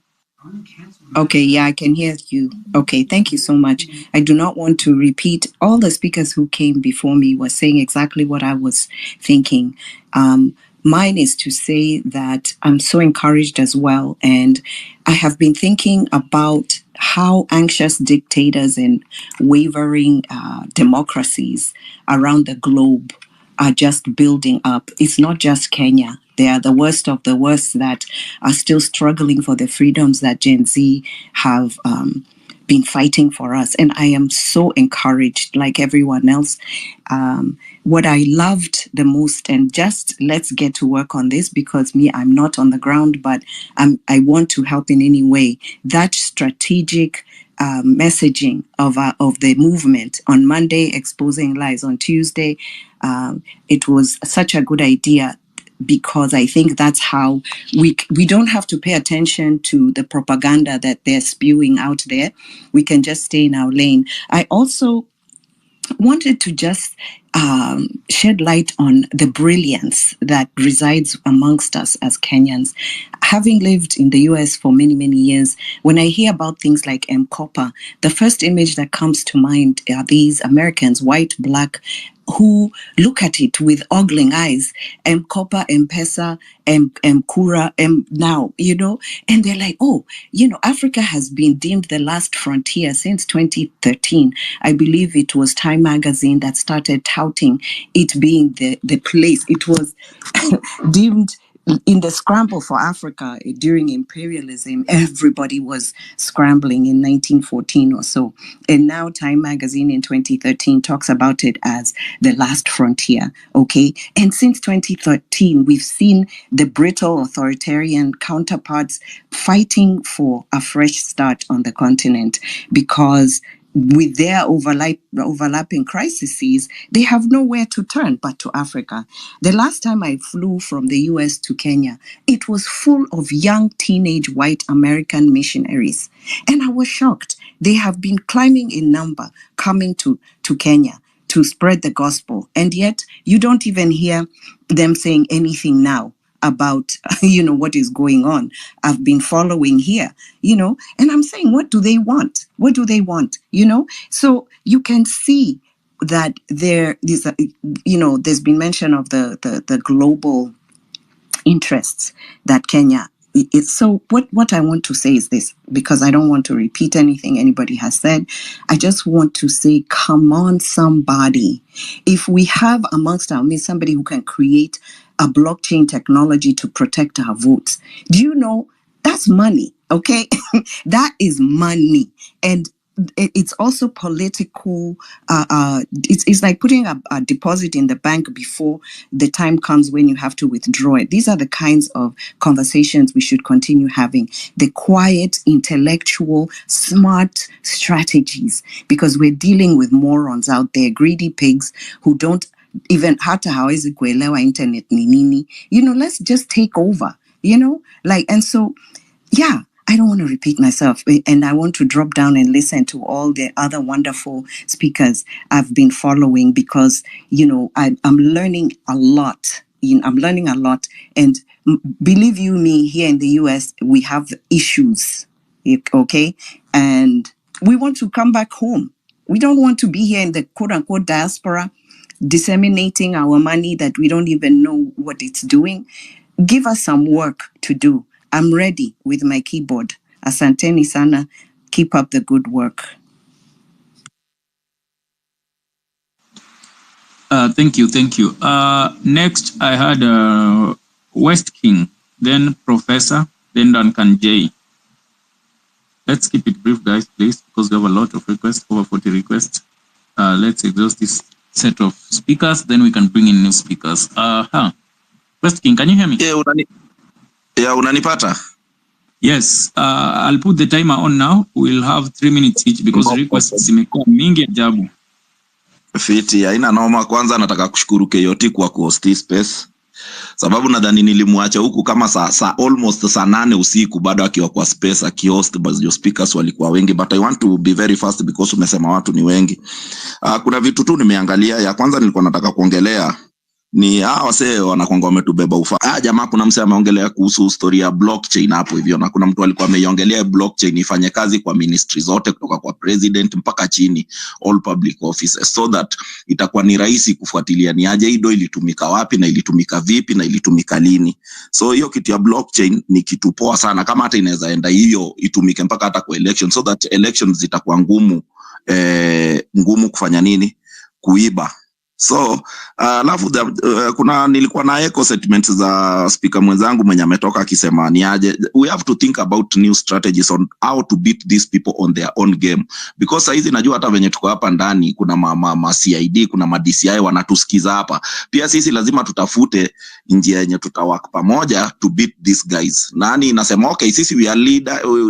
Okay, yeah, I can hear you. Okay, thank you so much. I do not want to repeat. All the speakers who came before me were saying exactly what I was thinking. Mine is to say that I'm so encouraged as well. And I have been thinking about how anxious dictators and wavering democracies around the globe are just building up. It's not just Kenya. They are the worst of the worst that are still struggling for the freedoms that Gen Z have been fighting for us. And I am so encouraged, like everyone else. What I loved the most, and just let's get to work on this because I'm not on the ground, but I want to help in any way. That strategic messaging of the movement on Monday, exposing lies on Tuesday, it was such a good idea. Because I think that's how we don't have to pay attention to the propaganda that they're spewing out there. We can just stay in our lane. I also wanted to just shed light on the brilliance that resides amongst us as Kenyans. Having lived in the US for many, many years, when I hear about things like M-Copper, the first image that comes to mind are these Americans, white, black, who look at it with ogling eyes, M-Copper, M-Pesa, M-Kura, now, and they're like, oh, Africa has been deemed the last frontier since 2013. I believe it was Time magazine that started touting it being the place. It was deemed in the scramble for Africa during imperialism, everybody was scrambling in 1914 or so. And now Time magazine in 2013 talks about it as the last frontier, okay? And since 2013, we've seen the brittle authoritarian counterparts fighting for a fresh start on the continent because with their overlapping crises, they have nowhere to turn but to Africa. The last time I flew from the US to Kenya, it was full of young teenage white American missionaries. And I was shocked. They have been climbing in number, coming to Kenya to spread the gospel. And yet you don't even hear them saying anything now about, what is going on. I've been following here, and I'm saying, what do they want? What do they want? So you can see that there is, there's been mention of the global interests that Kenya is. So what I want to say is this, because I don't want to repeat anything anybody has said. I just want to say, come on, somebody. If we have amongst our midst somebody who can create a blockchain technology to protect our votes, do you know that's money? Okay, that is money, and it's also political. It's like putting a deposit in the bank before the time comes when you have to withdraw it. These are the kinds of conversations we should continue having. The quiet, intellectual, smart strategies, because we're dealing with morons out there, greedy pigs who don't even hata hawezi kuelewa internet ni nini. Let's just take over, and so, yeah, I don't want to repeat myself, and I want to drop down and listen to all the other wonderful speakers I've been following, because, I'm learning a lot. I'm learning a lot, and believe you me, here in the US, we have issues, okay? And we want to come back home. We don't want to be here in the quote-unquote diaspora, disseminating our money that we don't even know what it's doing. Give us some work to do. I'm ready with my keyboard. Asanteni sana. Keep up the good work. Thank you. Next, I had West King, then Professor, then Duncan J. Let's keep it brief, guys, please, because we have a lot of requests, over 40 requests. Let's exhaust this set of speakers, then we can bring in new speakers. West King, can you hear me? Yeah, unanipata? Yes, I'll put the timer on now. We'll have 3 minutes each because requests zimekuwa mingi ajabu. Fiti, haina noma. Kwanza nataka kushukuru KOT kwa kuhost space. Sababu nadhani nilimuacha huku kama almost saa 8 usiku bado akiwa kwa space akihost, but your speakers walikuwa wengi, but I want to be very fast because umesema watu ni wengi. Kuna vitu tu nimeangalia. Ya kwanza nilikuwa nataka kuongelea ni wase wanakonga wametubeba ufa. Jamaa kuna mse ameongelea kuhusu story ya blockchain hapo hivyo, na kuna mtu alikuwa ameiongelea blockchain ifanye kazi kwa ministry zote kutoka kwa president mpaka chini, all public offices, so that itakuwa ni rahisi kufuatilia ni aje hii do ilitumika wapi na ilitumika vipi na ilitumika lini. So hiyo kitu ya blockchain ni kitu poa sana, kama hata inaweza enda hiyo itumike mpaka hata kwa election, so that elections zitakuwa ngumu kufanya nini, kuiba. So alafu kuna nilikuwa na echo statements za speaker mwenzangu mwenye ametoka akisema ni aje we have to think about new strategies on how to beat these people on their own game, because hizi najua hata venye tuko hapa ndani kuna ma CID, kuna ma DCI wanatusikiza hapa pia. Sisi lazima tutafute njia yenye tutawaka pamoja to beat these guys. Nani nasema okay, sisi we are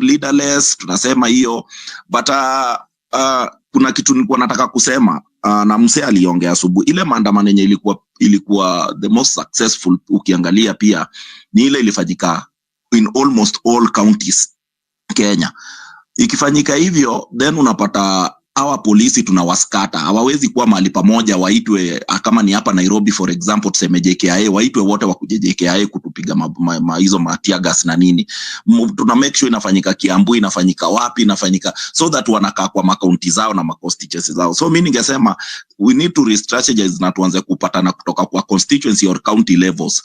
leaderless, tunasema hiyo, but kuna kitu nilikuwa nataka kusema. Na mse aliongea asubuhi, ile maandamano yenye ilikuwa the most successful ukiangalia pia ni ile ilifanyika in almost all counties Kenya. Ikifanyika hivyo, then unapata hawa polisi tunawaskata, hawawezi kuwa mahali pamoja waitwe kama ni hapa Nairobi for example tuseme JKIA, waitwe wote wakuje JKIA kutupiga hizo tear gas na nini. Tuna make sure inafanyika Kiambu, inafanyika wapi, inafanyika so that wanakaa kwa makaunti zao na constituencies zao. So mimi ningesema we need to re-strategize na tuanze kupatana kutoka kwa constituency or county levels.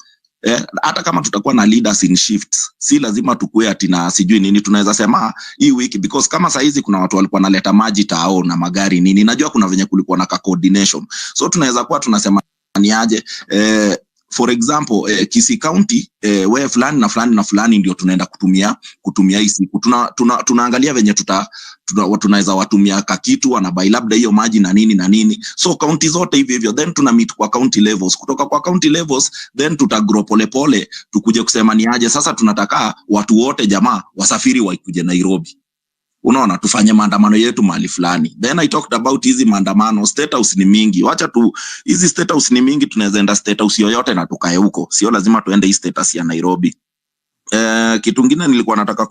Hata kama tutakuwa na leaders in shifts, si lazima tukue ati na sijui nini. Tunaweza sema hii wiki, because kama saa hizi kuna watu walikuwa naleta maji tao na magari nini, najua kuna venye kulikuwa na coordination, so tunaweza kuwa tunasema ni aje for example Kisii County wewe fulani na fulani na fulani ndio tunaenda kutumia hii siku. Tunaangalia venye tunaweza watumia kakitu wanabai labda hiyo maji na nini. So county zote hivyo then tuna meet kwa county levels. Kutoka kwa county levels then tutagrow pole tukuje kusema ni aje sasa tunataka watu wote jamaa wasafiri waikuje Nairobi. Unaona, tufanye maandamano yetu mahali fulani. Then I talked about hizi maandamano, state house ni mingi. Wacha tu hizi state house ni mingi, tunaweza enda state house yoyote na tukae huko. Sio lazima tuende hii state house ya Nairobi. Kitu kingine nilikuwa nataka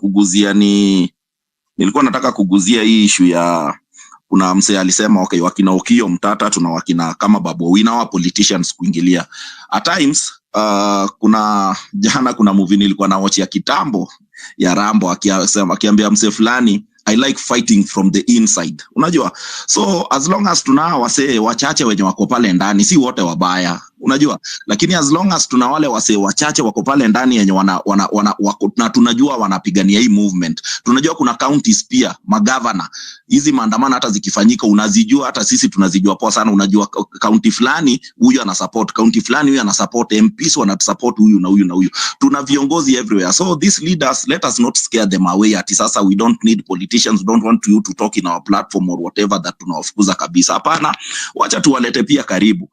kuguzia hii issue ya kuna msee alisema okay, wakina Okio Mtata tuna wakina kama Babu Owino wa politicians kuingilia. At times kuna movie nilikuwa na watch ya kitambo ya Rambo akiambia msee fulani I like fighting from the inside. Unajua? So as long as tuna wasee wachache wenye wako pale ndani, si wote wabaya. Unajua? Lakini as long as tuna wale wasee wachache wako pale ndani yenye na tunajua wanapigania hii movement. Tunajua kuna counties pia, magavana. Hizi maandamano hata zikifanyika unazijua, hata sisi tunazijua poa sana. Unajua county fulani huyu ana support, county fulani huyu ana support, MPs wana support huyu na huyu na huyu. Tuna viongozi everywhere. So these leaders, let us not scare them away ati sasa we don't need politicians, don't want you to talk in our platform or whatever that tunawafukuza kabisa. Hapana, wacha tuwalete pia karibu.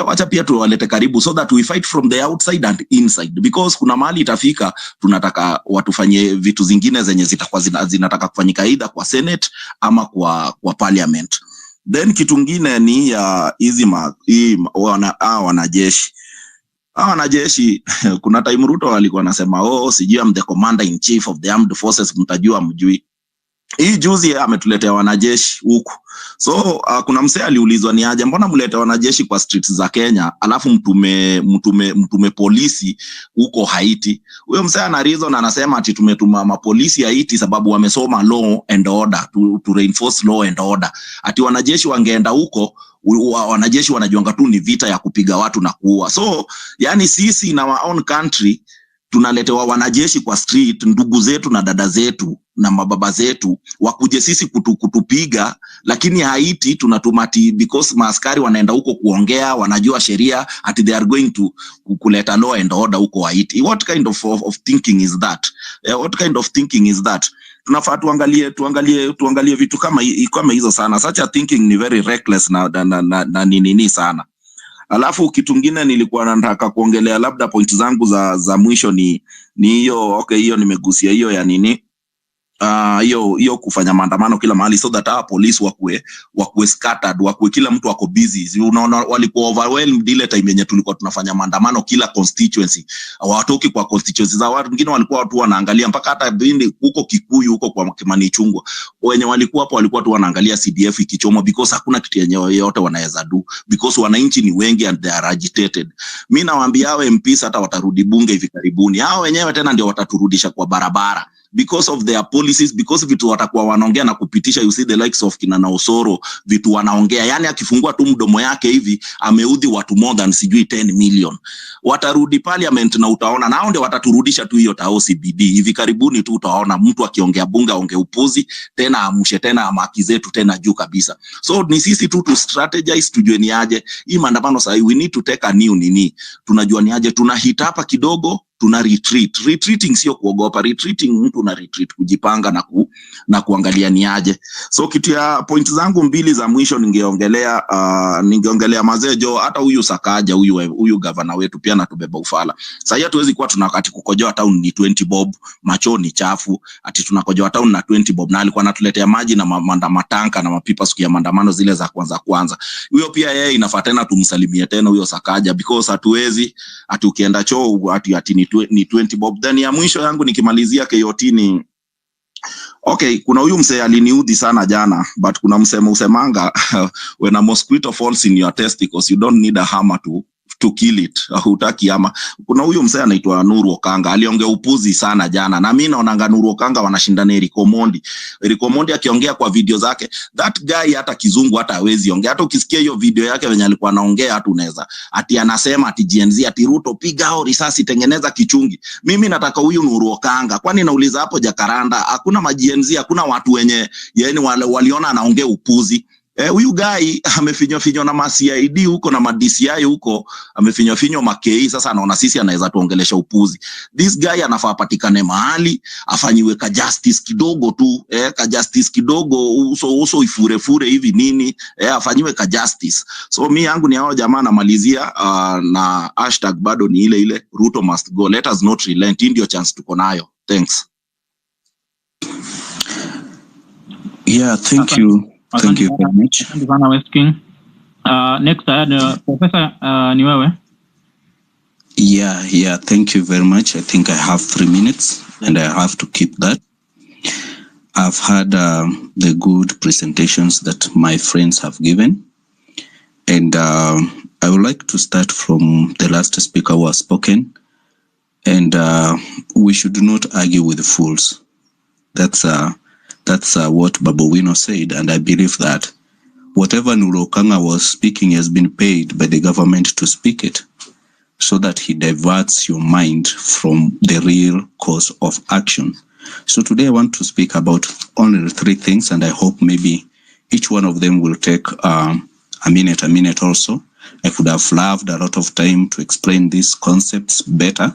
Wacha pia tuwalete karibu so that we fight from the outside and inside, because kuna mahali itafika tunataka watufanye vitu zingine zenye zitakuwa zinataka kufanyika either kwa Senate ama kwa parliament. Then kitu kingine ni ya hizi wanajeshi. Wanajeshi kuna time Ruto alikuwa anasema sijui I'm the commander in chief of the armed forces, mtajua mjui. Hii juzi ametuletea wanajeshi huku. So kuna msee aliulizwa ni aje mbona mlete wanajeshi kwa streets za Kenya alafu mtume polisi huko Haiti. Huyo msee ana reason, anasema ati tumetuma mapolisi Haiti sababu wamesoma law and order, to reinforce law and order. Ati wanajeshi wangeenda huko, wanajeshi wanajuanga tu ni vita ya kupiga watu na kuua. So yani sisi in our own country tunaletewa wanajeshi kwa street, ndugu zetu na dada zetu na mababa zetu wakuje sisi kutupiga, lakini Haiti tunatumati because maaskari wanaenda huko kuongea, wanajua sheria, ati they are going to kuleta law and order huko Haiti. What kind of thinking is that? What kind of thinking is that? Tunafaa tuangalie vitu kama hizo sana. Such a thinking ni very reckless na nini sana. Alafu kitu kingine nilikuwa nataka kuongelea, labda point zangu za mwisho ni hiyo. Okay, hiyo nimegusia hiyo ya nini, hiyo kufanya maandamano kila mahali so that our police wakue scattered, wakue kila mtu wako busy. Unaona walikuwa overwhelmed ile time yenye tulikuwa tunafanya maandamano kila constituency. Hawatoki kwa constituency za watu wengine, walikuwa watu wanaangalia mpaka hata bindi huko Kikuyu huko kwa Kimani Chungwa. Wenye walikuwa hapo walikuwa tu wanaangalia CDF ikichoma because hakuna kitu yenyewe yote wanaweza do, because wananchi ni wengi and they are agitated. Mimi nawaambia hao MPs hata watarudi bunge hivi karibuni. Hao wenyewe tena ndio wataturudisha kwa barabara because of their policies, because vitu watakuwa wanaongea na kupitisha. You see the likes of kina Naosoro, vitu wanaongea, yani akifungua tu mdomo yake hivi ameudhi watu more than sijui 10 million. Watarudi parliament na utaona nao ndio wataturudisha tu hiyo tao CBD. Hivi karibuni tu utaona mtu akiongea bunge aongee upuzi tena, amushe tena amaki zetu tena juu kabisa. So ni sisi tu strategize, tujue ni aje hii maandamano sasa. We need to take a new nini, tunajua ni aje tunahit hapa kidogo, tuna retreat. Retreating sio kuogopa. Retreating mtu na retreat kujipanga na kuangalia ni aje. So kitu ya point zangu mbili za mwisho ningeongelea mazejo, hata huyu Sakaja huyu governor wetu pia natubeba ufala. Sasa hatuwezi kuwa tunakati kukojoa town ni 20 bob, macho ni chafu, ati tunakojoa town na 20 bob, na alikuwa anatuletea maji na matanka na mapipa siku ya maandamano zile za kwanza. Huyo pia yeye inafaa tena tumsalimie tena huyo Sakaja, because hatuwezi ati ukienda choo ati ni 20 bob. Then ya mwisho yangu nikimalizia KOT ni Okay, kuna huyu msee aliniudhi sana jana, but kuna msemo usemanga when a mosquito falls in your testicles you don't need a hammer to kill it. Hutaki ama. Kuna huyu msee anaitwa Nuru Okanga aliongea upuzi sana jana, na mimi naonanga Nuru Okanga wanashindana Eric Omondi. Eric Omondi akiongea kwa video zake, that guy hata kizungu hata hawezi ongea. Hata ukisikia hiyo video yake venye alikuwa anaongea hata unaweza ati anasema ati GNZ ati Ruto piga au risasi tengeneza kichungi. Mimi nataka huyu Nuru Okanga, kwani nauliza hapo Jakaranda hakuna ma-GNZ, hakuna watu wenye yani waliona anaongea upuzi. Huyu guy amefinywa na ma-CID huko na ma-DCI huko, amefinywa makei. Sasa anaona sisi anaweza tuongelesha upuzi. This guy anafaa patikane mahali afanyiwe ka justice kidogo tu, ka justice kidogo, uso ifure hivi nini, afanyiwe ka justice. So mi yangu ni hao jamaa namalizia na hashtag bado ni ile Ruto must go, let us not relent. Ndio chance tuko nayo. Thanks. Yeah, thank you. Thank you very much. Asante sana West King. Next I had Professor ni wewe. Yeah, thank you very much. I think I have 3 minutes and I have to keep that. I've had the good presentations that my friends have given, and I would like to start from the last speaker who has spoken, and we should not argue with fools. That's what Babowino said, and I believe that whatever Nuru Okanga was speaking has been paid by the government to speak it, so that he diverts your mind from the real cause of action. So today I want to speak about only 3 things, and I hope maybe each one of them will take a minute also. I could have loved a lot of time to explain these concepts better,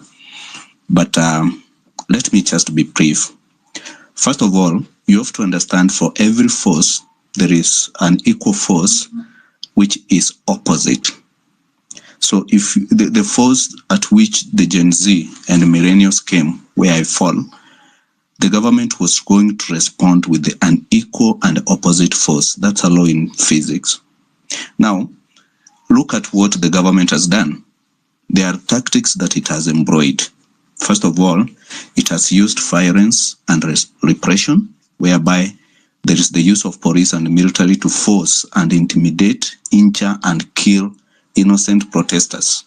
but let me just be brief. First of all, you have to understand for every force, there is an equal force which is opposite. So if the force at which the Gen Z and the millennials came, where I fall, the government was going to respond with the unequal and opposite force. That's a law in physics. Now, look at what the government has done. There are tactics that it has employed. First of all, it has used violence and repression, whereby there is the use of police and military to force and intimidate, injure, and kill innocent protesters.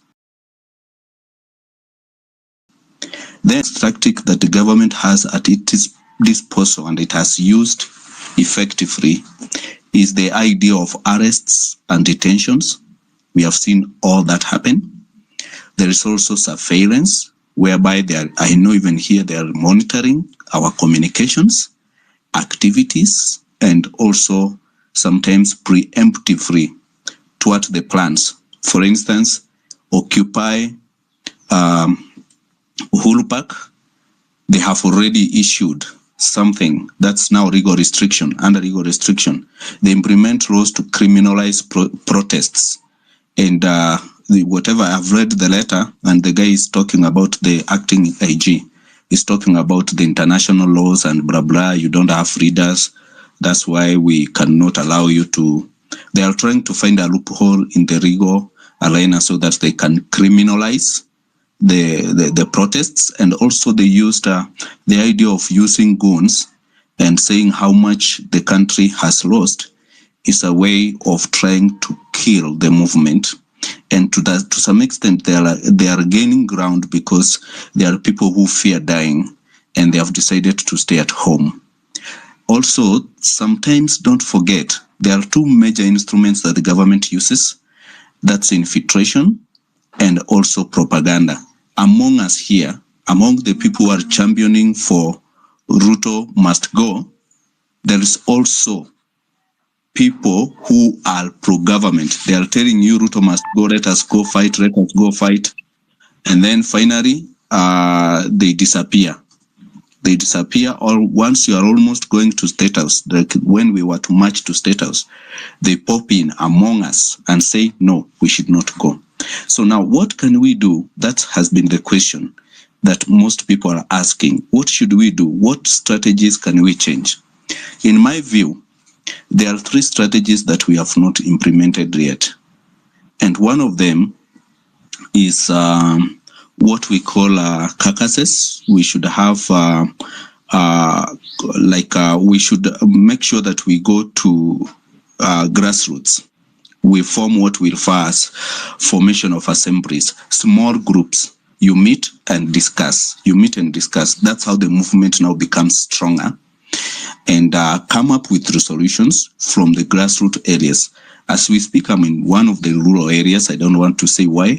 The tactic that the government has at its disposal, and it has used effectively, is the idea of arrests and detentions. We have seen all that happen. There is also surveillance, whereby I know even here they are monitoring our communications, activities, and also sometimes preemptively toward the plans. For instance, Occupy Uhuru Park, they have already issued something that's now legal restriction. Under legal restriction, they implement laws to criminalize protests. And whatever, I've read the letter, and the guy is talking about the acting IG. He's talking about the international laws and blah, blah. You don't have readers. That's why we cannot allow you to. They are trying to find a loophole in the legal arena so that they can criminalize the protests. And also they used the idea of using guns and saying how much the country has lost is a way of trying to kill the movement. And to some extent, they are gaining ground because there are people who fear dying and they have decided to stay at home. Also, sometimes don't forget, there are 2 major instruments that the government uses. That's infiltration and also propaganda. Among us here, among the people who are championing for Ruto must go, there is also people who are pro-government. They are telling you Ruto must go, let us go fight. And then finally, they disappear. They disappear, or once you are almost going to State House, like when we were to march to State House, they pop in among us and say, no, we should not go. So now what can we do? That has been the question that most people are asking. What should we do? What strategies can we change? In my view, there are 3 strategies that we have not implemented yet. And one of them is what we call caucuses. We should have we should make sure that we go to grassroots. We form what we refer as formation of assemblies, small groups. You meet and discuss. That's how the movement now becomes stronger, and come up with resolutions from the grassroots areas. As we speak, I'm in one of the rural areas. I don't want to say where.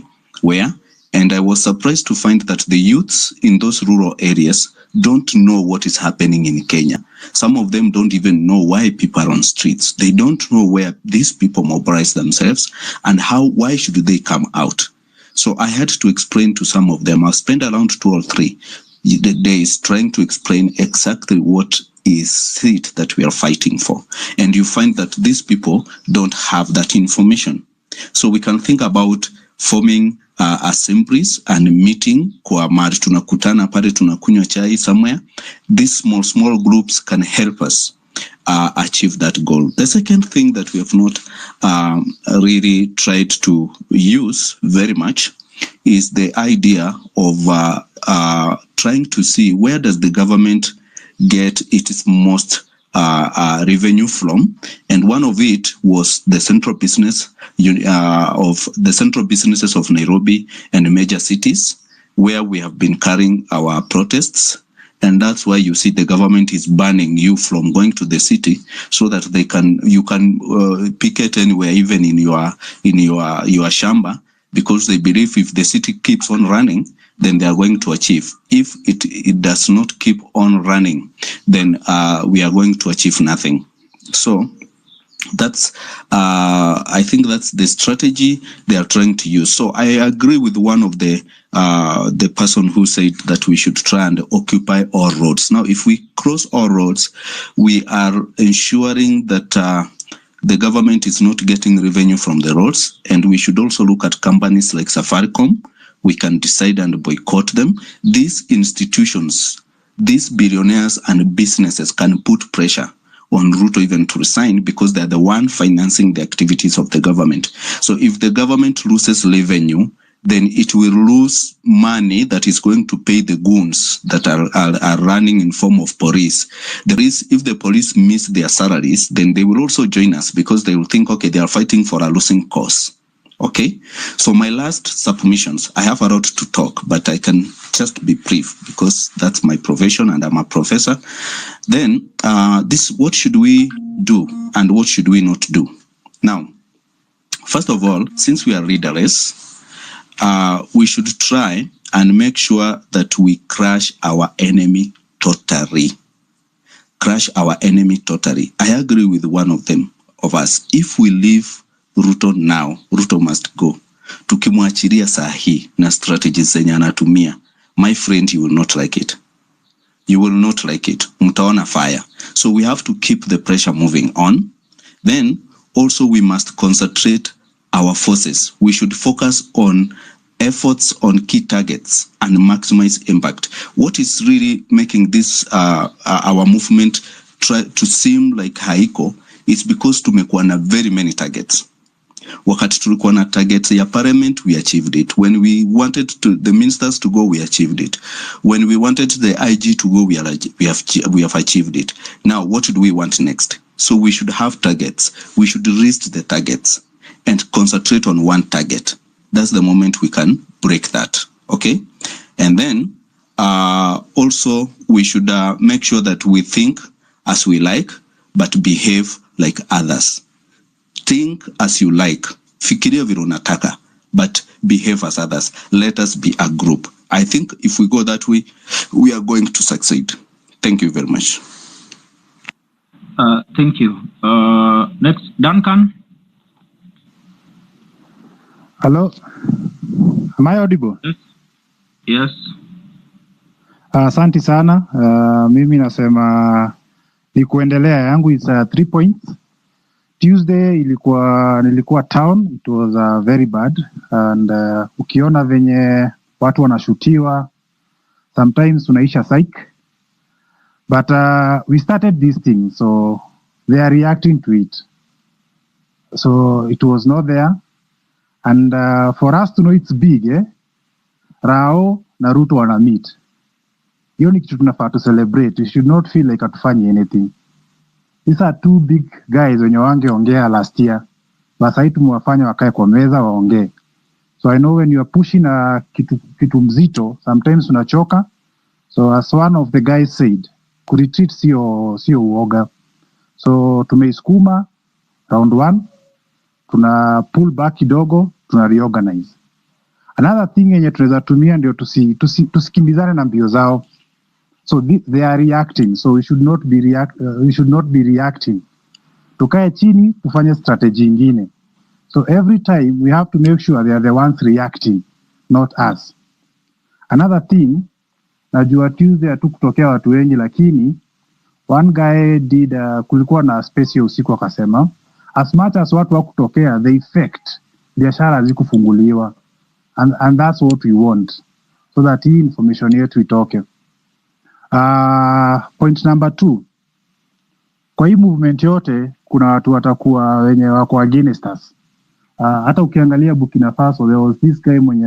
And I was surprised to find that the youths in those rural areas don't know what is happening in Kenya. Some of them don't even know why people are on streets. They don't know where these people mobilize themselves and why should they come out. So I had to explain to some of them. I've spent around 2 or 3 days trying to explain exactly what is it that we are fighting for. And you find that these people don't have that information. So we can think about forming assemblies and meeting kwa mahali tunakutana pale tunakunywa chai somewhere. These small groups can help us achieve that goal. The second thing that we have not really tried to use very much is the idea of trying to see where does the government get its most revenue from, and one of it was the central businesses of Nairobi and major cities, where we have been carrying our protests, and that's why you see the government is banning you from going to the city, so that you can picket anywhere, even in your shamba, because they believe if the city keeps on running, then they are going to achieve. If it does not keep on running, then we are going to achieve nothing. So that's I think that's the strategy they are trying to use. So I agree with one of the person who said that we should try and occupy all roads. Now, if we cross all roads, we are ensuring that the government is not getting revenue from the roads, and we should also look at companies like Safaricom. We can decide and boycott them. These institutions, these billionaires and businesses can put pressure on Ruto even to resign, because they're the one financing the activities of the government. So if the government loses revenue, then it will lose money that is going to pay the goons that are running in form of police. If the police miss their salaries, then they will also join us, because they will think, okay, they are fighting for a losing cause. Okay, so my last submissions, I have a lot to talk, but I can just be brief because that's my profession and I'm a professor. Then what should we do and what should we not do? Now, first of all, since we are leaderless, we should try and make sure that we crush our enemy totally. Crush our enemy totally. I agree with one of us. If we leave Ruto now, Ruto must go. Tukimwachilia sahi na strategies zenye anatumia, my friend, you will not like it. You will not like it. Mtaona fire. So we have to keep the pressure moving on. Then also we must concentrate our forces. We should focus on efforts on key targets and maximize impact. What is really making this our movement try to seem like haiko is because tumekuwa na very many targets. Wakati tulikuwa na targets ya parliament, we achieved it. When we wanted the ministers to go, we achieved it. When we wanted the IG to go, we have achieved it. Now, what do we want next? So we should have targets. We should list the targets and concentrate on one target. That's the moment we can break that. Okay? And then also we should make sure that we think as we like, but behave like others. Think as you like, fikiria vile unataka, but behave as others. Let us be a group. I think if we go that way, we are going to succeed. Thank you very much. Thank you. Next, Duncan. Hello, am I audible? Yes. Asante sana. Mimi nasema ni kuendelea yangu is 3 points. Tuesday nilikuwa town, it was very bad, and ukiona venye watu wanashutiwa, sometimes unaisha psych, but we started this thing, so they are reacting to it. So it was not there, and for us to know it's big, Rao na Ruto wana meet. hiyo ni kitu tunafaa to celebrate. We should not feel like hatufanyi anything. These are two big guys wenye wangeongea last year, but sasa tumewafanya wakae kwa meza waongee. So I know when you are pushing kitu mzito, sometimes unachoka. So as one of the guys said, kuretreat sio uoga. So tumeisukuma round 1, tuna pull back kidogo, tuna reorganize. Another thing yenye tunaweza tumia ndio tusikimbizane na mbio zao. So they are reacting, so we should not be reacting. Tukae chini tufanye strategy ingine. So every time we have to make sure they are the ones reacting, not us. Another thing, najua Tuesday hatukutokea watu wengi, lakini one guy did kulikuwa na space ya usiku akasema as much as watu wakutokea, the effect biashara zikufunguliwa, and that's what we want, so that hii information yetu itoke. Point number 2, kwa hii movement yote kuna watu watakuwa wenye wako against us. Hata ukiangalia Burkina Faso, there was this guy mwenye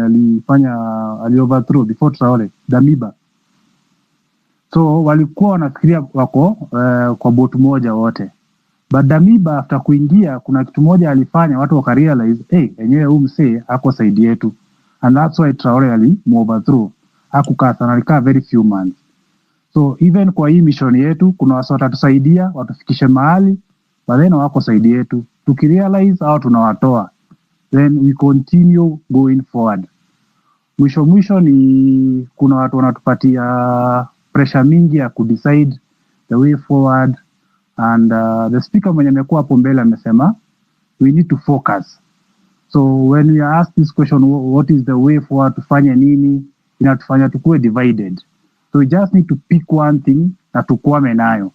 ali overthrow before Traore, Damiba. So walikuwa wanafikiria wako kwa boat moja wote. But Damiba after kuingia, kuna kitu moja alifanya watu wakarealize, enyewe huyu msee ako side yetu. And that's why Traore ali overthrow. Hakukaa sana, alikaa very few months. So even kwa hii mission yetu, kuna watu watatusaidia, watufikishe mahali, but then wako side yetu. Tukirealize au tunawatoa, then we continue going forward. Mwisho ni kuna watu wanatupatia pressure mingi ya kudecide the way forward, and the speaker mwenye amekuwa hapo mbele amesema we need to focus. So when we are asked this question, what is the way forward, tufanye nini, inatufanya tukue divided. So we just need to pick one thing na tukwame nayo.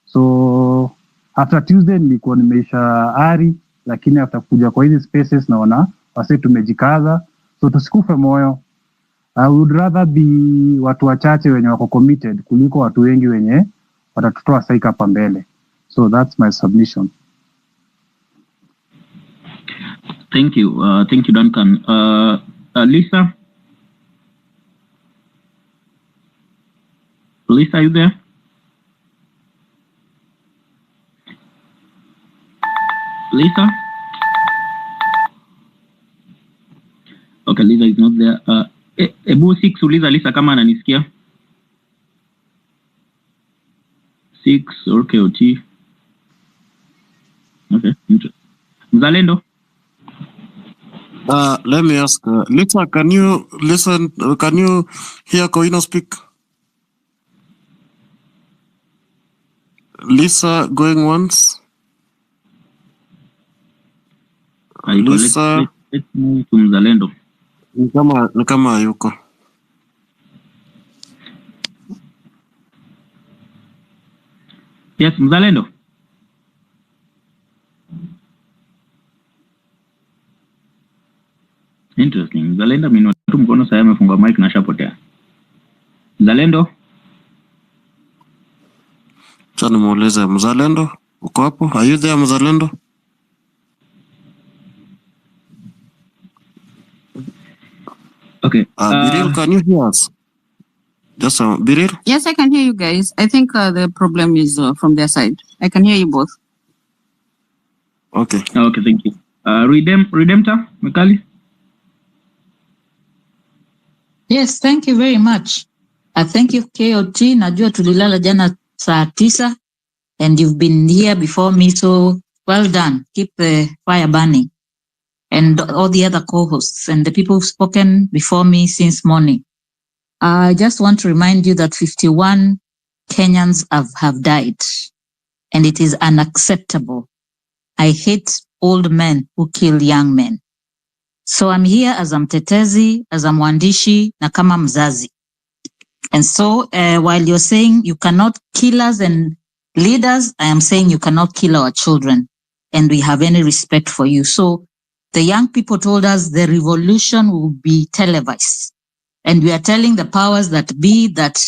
So after Tuesday nilikuwa nimeisha ari, lakini after kuja kwa hizi spaces naona wase tumejikaza, so tusikufe moyo. I would rather be watu wachache wenye wako committed kuliko watu wengi wenye watatutoa saika hapa mbele. So that's my submission. Thank you. Thank you, Duncan. Lisa? Lisa, are you there? Lisa? Okay, Lisa is not there. Ebu 6 uliza Lisa kama ananisikia. 6 or KOT. Okay, interesting. Mzalendo? Let me ask, Lisa, can you listen? Can you hear Koino speak? Lisa going once. Lisa, let's move to Mzalendo. Ni kama yuko. Yes, Mzalendo. Interesting. Mzalendo mimi tu mkono sasa amefunga mic na shapotea. Mzalendo? Chana muulize Mzalendo, uko hapo? Are you there, Mzalendo? Okay. Biril, can you hear us? Just Biril? Yes, I can hear you guys. I think the problem is from their side. I can hear you both. Okay. Okay, thank you. Redemptor, Mikali? Yes, thank you very much. Thank you, KOT. Najua tulilala jana saa 9, and you've been here before me, so well done. Keep the fire burning. And all the other co-hosts and the people who've spoken before me since morning. I just want to remind you that 51 Kenyans have died, and it is unacceptable. I hate old men who kill young men. So I'm here as a mtetezi, as a mwandishi, na kama mzazi. And so while you're saying you cannot kill us and lead us, I am saying you cannot kill our children, and we have any respect for you. So the young people told us the revolution will be televised. And we are telling the powers that be that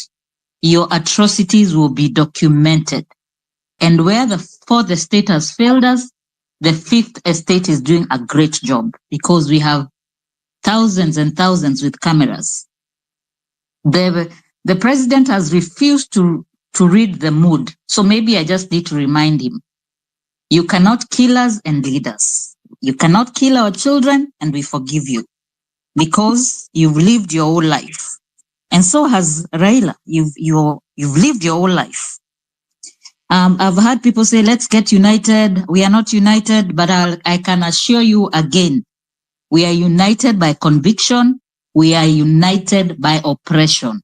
your atrocities will be documented. And where the fourth estate has failed us, the fifth estate is doing a great job, because we have thousands and thousands with cameras. The The president has refused to read the mood. So maybe I just need to remind him, you cannot kill us and lead us. You cannot kill our children and we forgive you because you've lived your whole life. And so has Raila. You've lived your whole life. I've heard people say, let's get united. We are not united, but I can assure you again, we are united by conviction. We are united by oppression.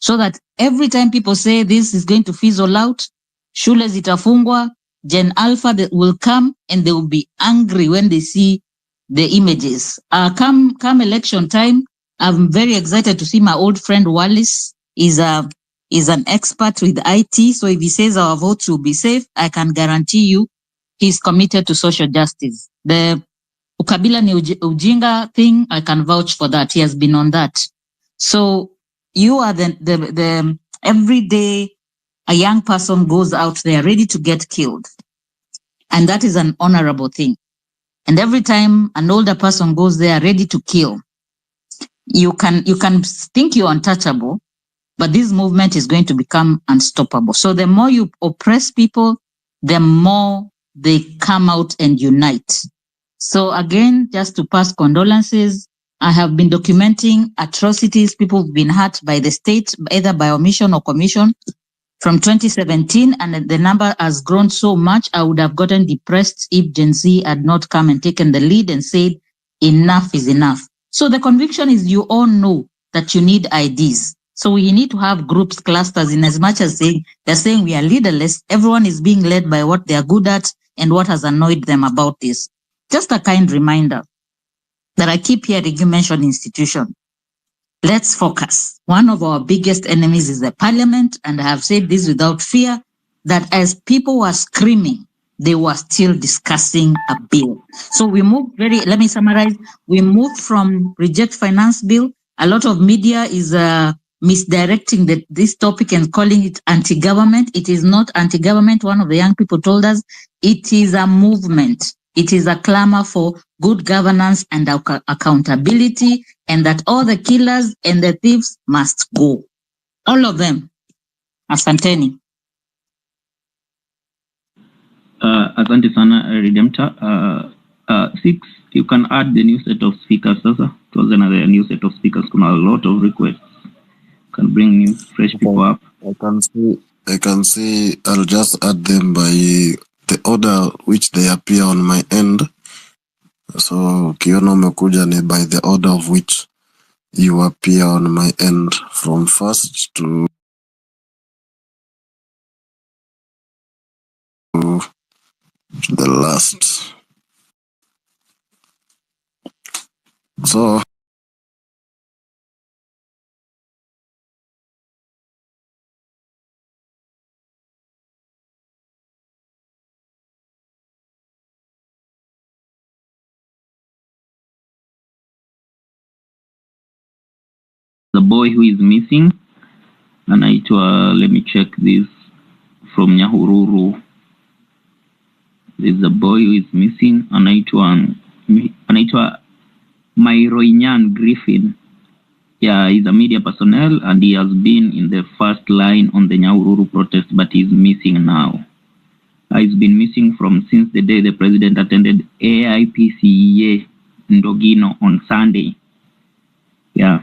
So that every time people say this is going to fizzle out, shule zitafungwa, Gen Alpha will come and they will be angry when they see the images. Come election time, I'm very excited to see my old friend Wallace is an expert with IT. So if he says our votes will be safe, I can guarantee you he's committed to social justice. The ukabila ni ujinga thing, I can vouch for that. He has been on that. So you are the every day a young person goes out there ready to get killed. And that is an honorable thing. And every time an older person goes there ready to kill, you can think you're untouchable, but this movement is going to become unstoppable. So the more you oppress people, the more they come out and unite. So again, just to pass condolences, I have been documenting atrocities. People have been hurt by the state, either by omission or commission, from 2017, and the number has grown so much, I would have gotten depressed if Gen Z had not come and taken the lead and said, enough is enough. So the conviction is you all know that you need IDs. So we need to have groups, clusters, in as much as they're saying we are leaderless, everyone is being led by what they are good at and what has annoyed them about this. Just a kind reminder that I keep hearing you mention institution. Let's focus. One of our biggest enemies is the parliament, and I have said this without fear, that as people were screaming, they were still discussing a bill. So we moved let me summarize, we moved from reject finance bill. A lot of media is misdirecting this topic and calling it anti-government. It is not anti-government. One of the young people told us it is a movement. It is a clamor for good governance and accountability, and that all the killers and the thieves must go. All of them. Asanteni. Asante sana, Redemptor. 6, you can add the new set of speakers, Sasa. It was another new set of speakers. Kuna a lot of requests. Can bring new, fresh people up. I can see, I'll just add them by the order which they appear on my end. So, ukiona umekuja ni by the order of which you appear on my end, from first to the last. So, The boy who is missing, anaitwa, let me check this, from Nyahururu. There's a boy who is missing, anaitwa Mairoinyan Griffin. Yeah, he's a media personnel and he has been in the first line on the Nyahururu protest, but he's missing now. He's been missing since the day the president attended AIPCEA Ndogino on Sunday. Yeah.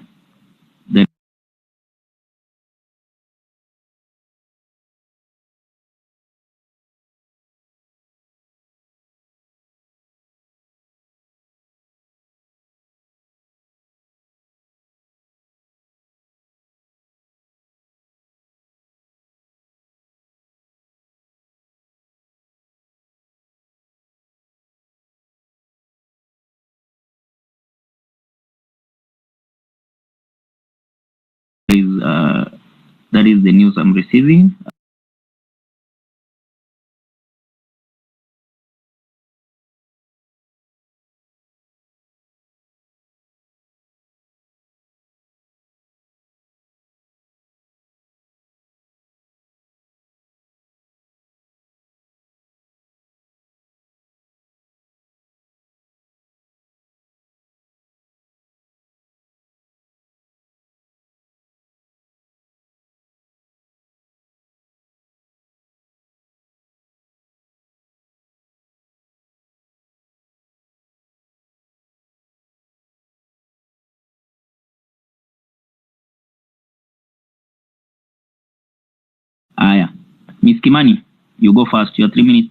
That is the news I'm receiving. Ms. Kimani, you go first. Your 3 minutes.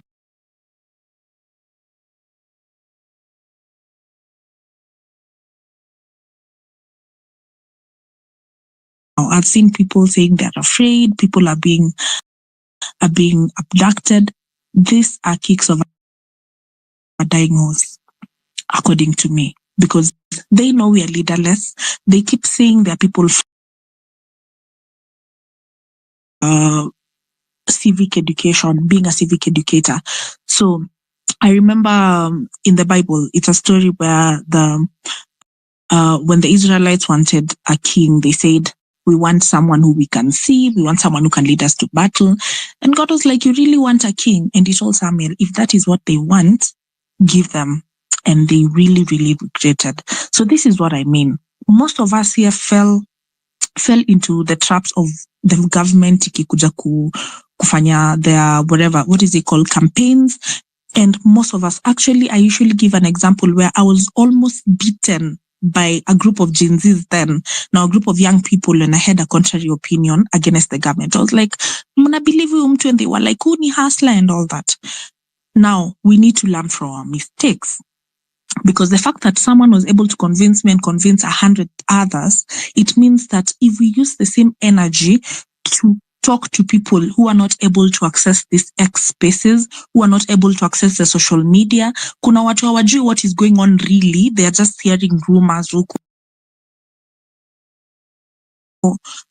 I've seen people saying they're afraid, people are being abducted. These are kicks of a dying horse, according to me, because they know we are leaderless. They keep saying there are people civic education, being a civic educator. So I remember in the Bible, it's a story where when the Israelites wanted a king, they said, we want someone who we can see. We want someone who can lead us to battle. And God was like, you really want a king? And he told Samuel, if that is what they want, give them. And they really, really regretted. So this is what I mean. Most of us here fell into the traps of the government ikikuja kufanya their whatever, what is it called, campaigns. And most of us, actually, I usually give an example where I was almost beaten by a group of Gen Zs then, now a group of young people, and I had a contrary opinion against the government. I was like, muna believe you mtu, and they were like, who ni hustler and all that. Now, we need to learn from our mistakes. Because the fact that someone was able to convince me and convince 100 others, it means that if we use the same energy to talk to people who are not able to access these X spaces, who are not able to access the social media, kuna watu hawajui what is going on really, they are just hearing rumors.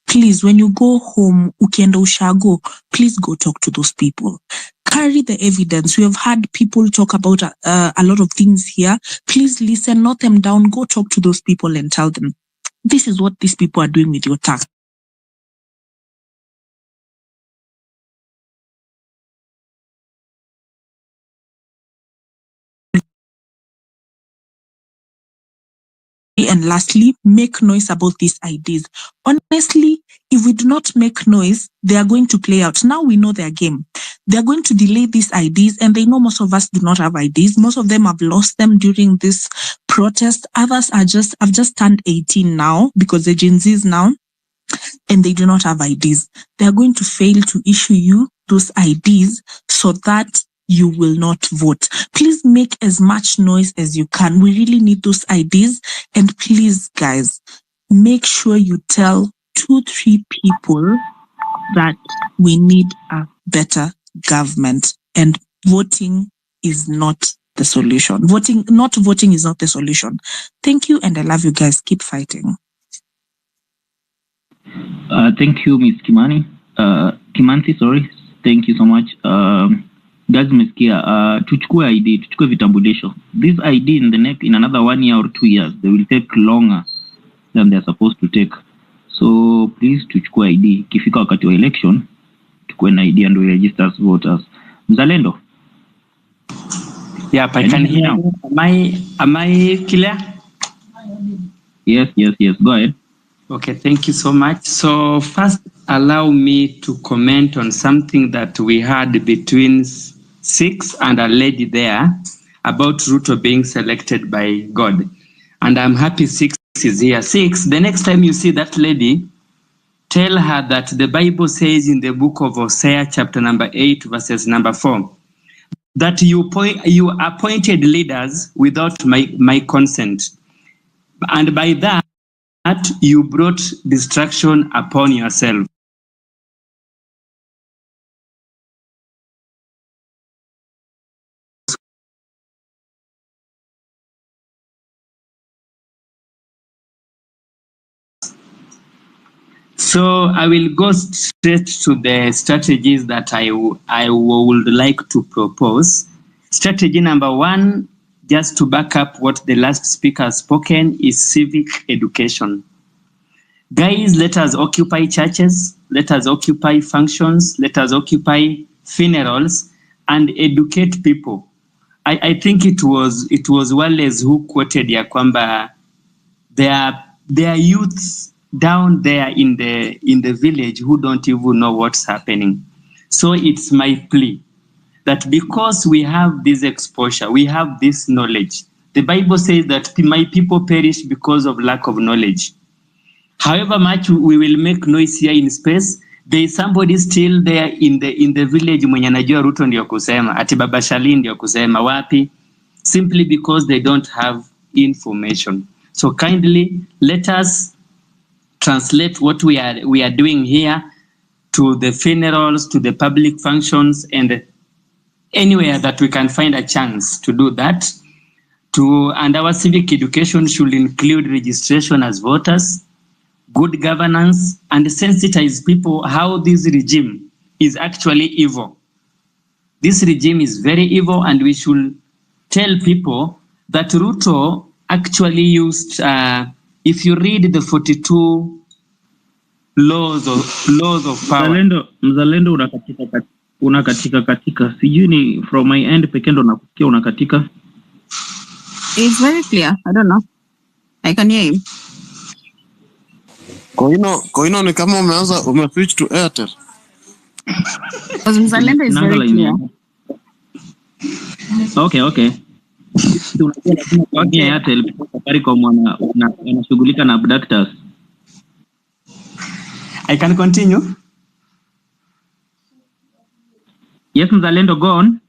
Please, when you go home, ukienda ushago, please go talk to those people. Carry the evidence. We have had people talk about a lot of things here. Please listen, note them down, go talk to those people and tell them, this is what these people are doing with your tax. And lastly, make noise about these ideas. Honestly, if we do not make noise, they are going to play out. Now we know their game. They are going to delay these ideas, and they know most of us do not have ideas. Most of them have lost them during this protest. Others have just turned 18 now, because they're Gen Zs now, and they do not have ideas. They are going to fail to issue you those ideas so that you will not vote. Please make as much noise as you can. We really need those ideas. And please, guys, make sure you tell 2-3 people that we need a better government. And voting is not the solution. Not voting is not the solution. Thank you, and I love you guys. Keep fighting. Thank you, Ms. Kimanthi, sorry. Thank you so much. Guys, mmesikia, tuchukue ID, tuchukue vitambulisho. This ID in another 1 year or 2 years, they will take longer than they're supposed to take. So please tuchukue ID. Kifika wakati wa election, tukue na ID and we register as voters. Mzalendo? Yeah, I can hear you. Am I clear? Yes. Go ahead. Okay, thank you so much. So first, allow me to comment on something that we had between Six and a lady there about Ruto being selected by God. And I'm happy Six is here. Six, the next time you see that lady, tell her that the Bible says in the book of Hosea, chapter number 8, verses number 4, that you appointed leaders without my consent. And by that, you brought destruction upon yourself. So I will go straight to the strategies that I would like to propose. Strategy number 1, just to back up what the last speaker has spoken, is civic education. Guys, let us occupy churches, let us occupy functions, let us occupy funerals, and educate people. I think it was Wallace who quoted ya kwamba there are youths down there in the village who don't even know what's happening. So it's my plea that because we have this exposure, we have this knowledge. The Bible says that my people perish because of lack of knowledge. However much we will make noise here in space, there is somebody still there in the village mwenye anajua Ruto ndio kusema, ati Baba Shali ndio kusema. Wapi? Simply because they don't have information. So kindly let us translate what we are doing here to the funerals, to the public functions, and anywhere that we can find a chance to do that. And our civic education should include registration as voters, good governance, and sensitize people how this regime is actually evil. This regime is very evil, and we should tell people that Ruto actually used, if you read the 42 laws of power. Mzalendo unakatika. Sijui ni from my end pekee ndo nakusikia unakatika. It's very clear. I don't know. I can hear him. Koino ni kama umeswitch to Airtel. Because Mzalendo is very clear. Okay. Okay, Airtel Safaricom wanashughulika na abductors. I can continue. Yes, Mzalendo, go on.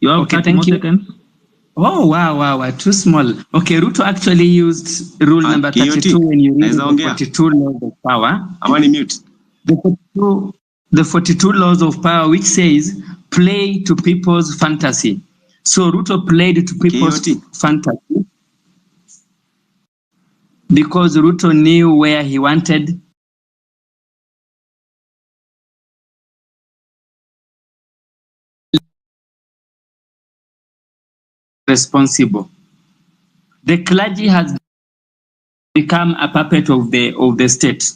You have 30 more seconds. Oh, wow, too small. Okay, Ruto actually used rule number 32 when you read the 42 laws of power. I'm on mute. The 42 laws of power, which says play to people's fantasy. So Ruto played to people's fantasy because Ruto knew where he wanted responsible. The clergy has become a puppet of the state.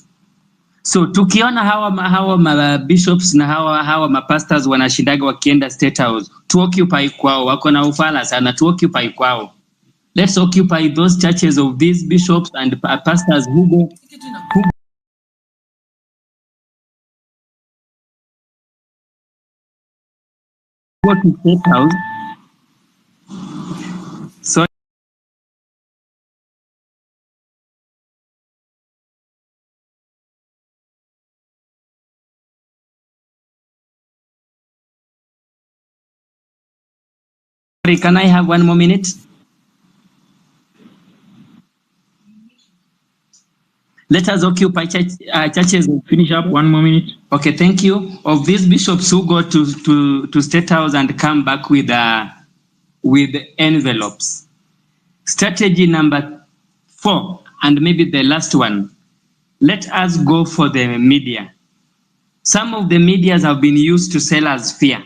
So tukiona hawa bishops na hawa pastors wanashindaga wakienda State House, to occupy kwao, wako na ufala sana, to occupy kwao. Let's occupy those churches of these bishops and pastors who go to State House. So can I have 1 more minute? Let us occupy churches. Finish up 1 more minute. Okay, thank you. Of these bishops who go to State House and come back with envelopes. Strategy number 4, and maybe the last one. Let us go for the media. Some of the medias have been used to sell us fear.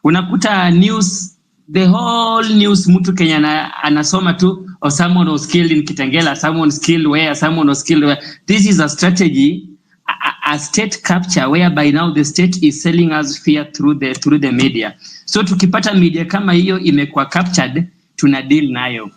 Unakuta news, the whole news mtu Kenya anasoma tu, or someone was killed in Kitengela, someone was killed where, someone was killed where. This is a strategy, a state capture, whereby now the state is selling us fear through the media. So tukipata media kama hiyo imekuwa captured, tuna deal nayo.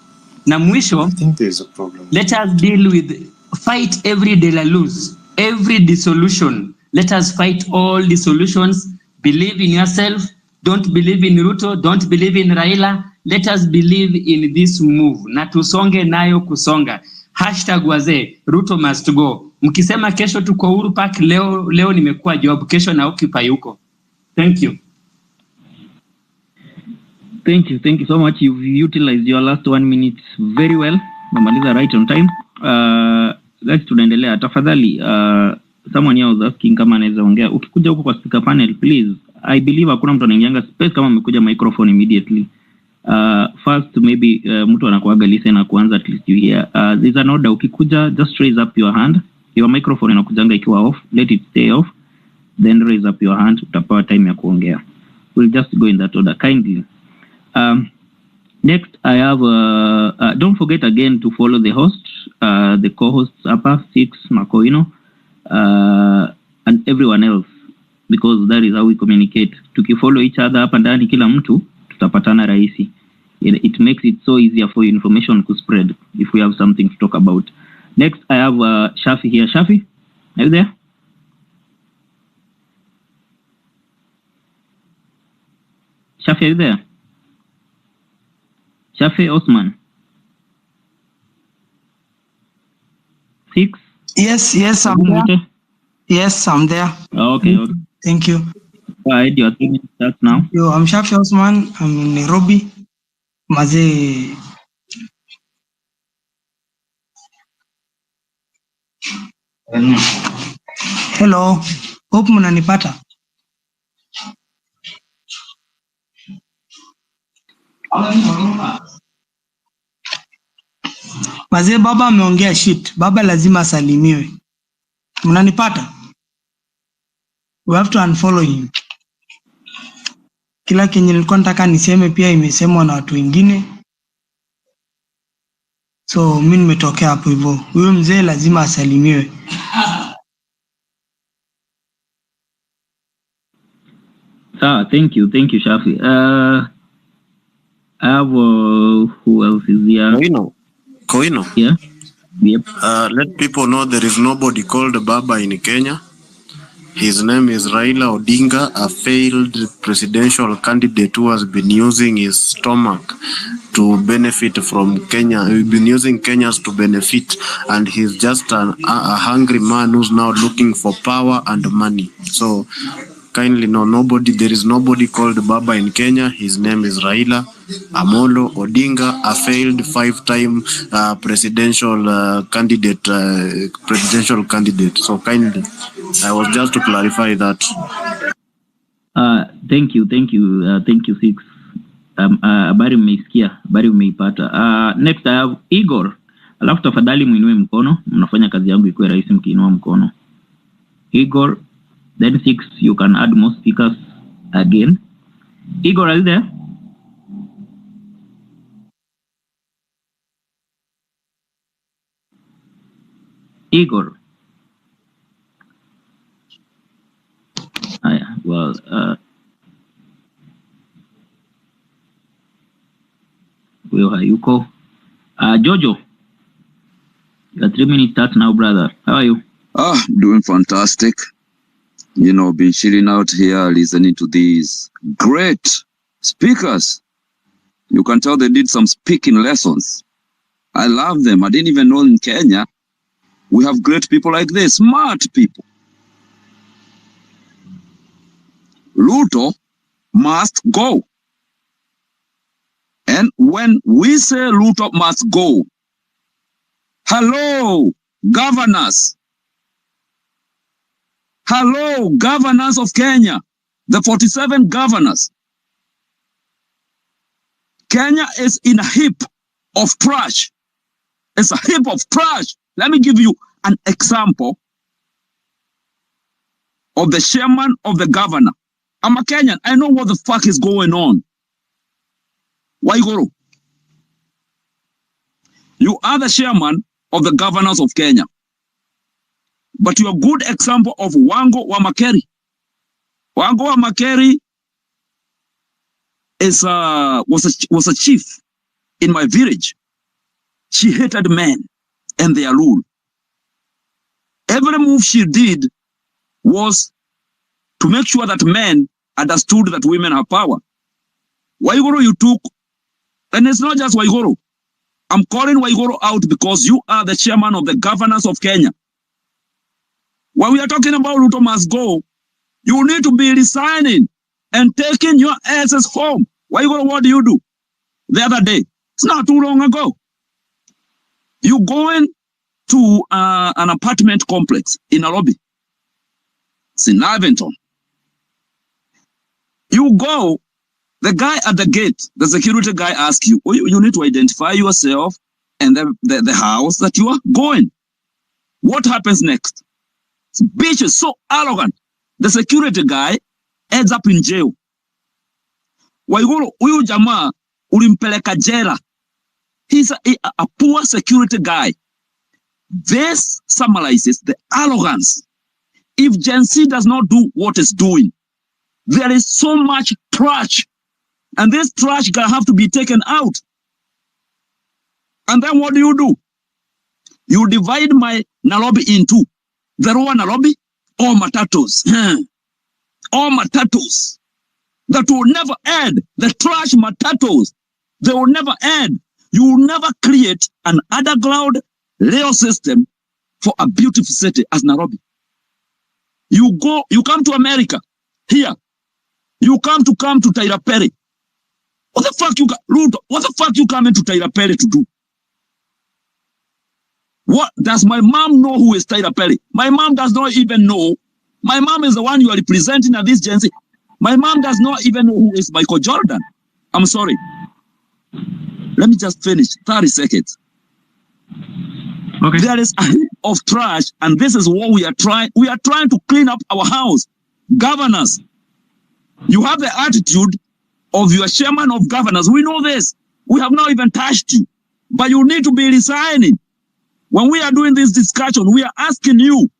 Na mwisho, I think there's a problem. Let us deal with, fight every de la luz, every dissolution. Let us fight all dissolutions. Believe in yourself. Don't believe in Ruto. Don't believe in Raila. Let us believe in this move. Na tusonge nayo kusonga. #wazee, Ruto must go. Mkisema kesho tuko Uhuru Park, leo nimekuwa job, kesho na occupy huko. Thank you. Thank you so much. You've utilized your last 1 minute very well. Namaliza right on time. Let's tunaendelea. Tafadhali, someone here was asking kama anaweza ongea. Ukikuja huko kwa speaker panel, please. I believe hakuna mtu anaingianga space kama amekuja microphone immediately. First, maybe mtu anakuaga listen na kuanza at least you hear. There's an order. Ukikuja, just raise up your hand. Your microphone inakujanga ikiwa off. Let it stay off. Then raise up your hand. Utapewa time ya kuongea. We'll just go in that order kindly. Next, I have, don't forget again to follow the host, the co-hosts, Apa, Six, Makoino, and everyone else, because that is how we communicate. Tukifollow each other hapa ndani kila mtu, tutapatana rahisi. It makes it so easier for information to spread if we have something to talk about. Next, I have Shafi here. Shafi, are you there? Shafi, are you there? Shafi Osman. 6. Yes, I'm there. Yes, I'm there. Okay, okay. Thank you. Go ahead, your 3 minutes starts now. Yo, I'm Shafi Osman. I'm in Nairobi. Maze. Hello. Hope mnanipata. Maze, baba ameongea shit. Baba lazima asalimiwe. Mnanipata? We have to unfollow him. Kila kenye nilikuwa nataka niseme pia imesemwa na watu wengine. So mimi nimetokea hapo hivyo. Huyo mzee lazima asalimiwe. Thank you, Shafi. I have who else is here? Koino. Yeah. Yep. Let people know there is nobody called Baba in Kenya. His name is Raila Odinga, a failed presidential candidate who has been using his stomach to benefit from Kenya. He's been using Kenyans to benefit, and he's just a hungry man who's now looking for power and money. So kindly know there is nobody called Baba in Kenya. His name is Raila Amolo Odinga, a failed 5-time presidential candidate. So kindly, I was just to clarify that. Thank you, Six. Habari mmeisikia, habari umeipata. Next I have Igor. Alafu tafadhali muinue mkono, mnafanya kazi yangu ikuwe rahisi mkiinua mkono. Igor, then Six, you can add more speakers again. Igor, are you there? Igor. Well, Hayuko. Jojo, your 3 minutes start now, brother. How are you? Doing fantastic. You know, been chilling out here, listening to these great speakers. You can tell they did some speaking lessons. I love them. I didn't even know in Kenya we have great people like this, smart people. Ruto must go. And when we say Ruto must go, hello, governors. Hello, governors of Kenya, the 47 governors. Kenya is in a heap of trash. It's a heap of trash. Let me give you an example of the chairman of the governor. I'm a Kenyan. I know what the fuck is going on. Waiguru, you are the chairman of the governors of Kenya. But you're a good example of Wango wa Makeri. Wango wa Makeri was a chief in my village. She hated men and their rule. Every move she did was to make sure that men understood that women have power. Waiguru you took, and it's not just Waiguru. I'm calling Waiguru out because you are the chairman of the governors of Kenya. When we are talking about Ruto must go, you need to be resigning and taking your asses home. What do you do? The other day, it's not too long ago. You going to an apartment complex in Nairobi. It's in Liventon. You go, the guy at the gate, the security guy asks you, you need to identify yourself and the house that you are going. What happens next? Bitch is so arrogant. The security guy ends up in jail. Waiguru, huyu jamaa ulimpeleka jela. He's a poor security guy. This summarizes the arrogance. If Gen Z does not do what it's doing, there is so much trash. And this trash gonna have to be taken out. And then what do? You divide my Nairobi in two. The raw Nairobi or matatos. Or matatos. That will never end. The trash matatos. They will never end. You will never create an underground rail system for a beautiful city as Nairobi. You come to America. Here. You come to Tyler Perry. What the fuck Ruto, what the fuck you coming to Tyler Perry to do? What does my mom know who is Tyler Perry? My mom does not even know. My mom is the one you are representing at this Gen Z. My mom does not even know who is Michael Jordan. I'm sorry. Let me just finish. 30 seconds. Okay. There is a heap of trash, and this is what we are trying. We are trying to clean up our house. Governors, you have the attitude of your chairman of governors. We know this. We have not even touched you. But you need to be resigning. When we are doing this discussion, we are asking you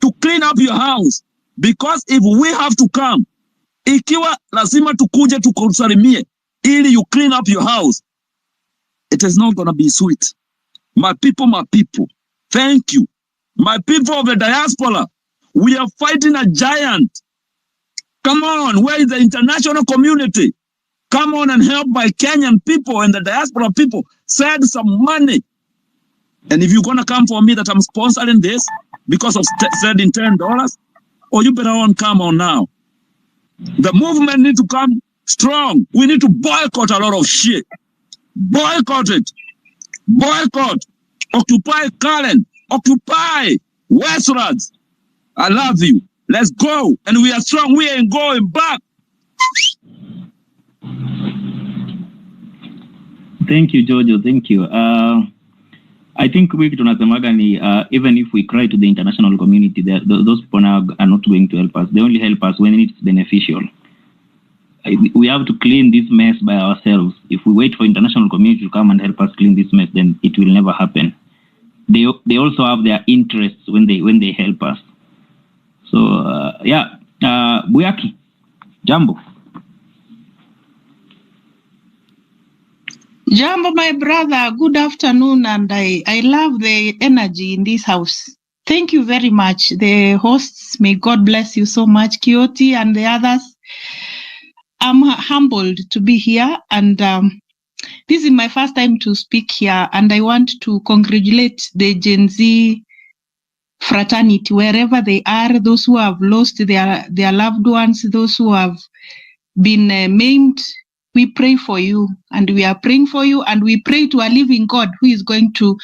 to clean up your house. Because if we have to come, ikiwa lazima tukuje tukusalimie, ili you clean up your house, it is not going to be sweet. My people, thank you. My people of the diaspora, we are fighting a giant. Come on, where is the international community? Come on and help my Kenyan people and the diaspora people. Send some money. And if you're going to come for me that I'm sponsoring this because of sending $10, or you better come on now. The movement need to come strong. We need to boycott a lot of shit. Boycott it. Boycott. Occupy Karen. Occupy Westlands. I love you. Let's go. And we are strong. We ain't going back. Thank you, Jojo. Thank you. I think we tunasemaga ni even if we cry to the international community, those people now are not going to help us. They only help us when it's beneficial. We have to clean this mess by ourselves. If we wait for international community to come and help us clean this mess, then it will never happen. They also have their interests when they help us. So Buyaki, Jambo. Jambo, my brother, good afternoon, and I love the energy in this house. Thank you very much. The hosts, may God bless you so much, Kioti and the others. I'm humbled to be here, and this is my first time to speak here, and I want to congratulate the Gen Z fraternity, wherever they are, those who have lost their loved ones, those who have been maimed. We pray for you, and we are praying for you, and we pray to a living God who is going to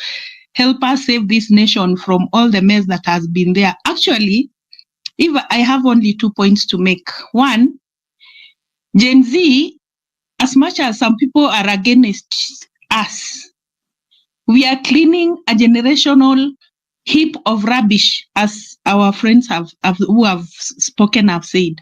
help us save this nation from all the mess that has been there. Actually, if I have only 2 points to make. One, Gen Z, as much as some people are against us, we are cleaning a generational heap of rubbish, as our friends who have spoken have said.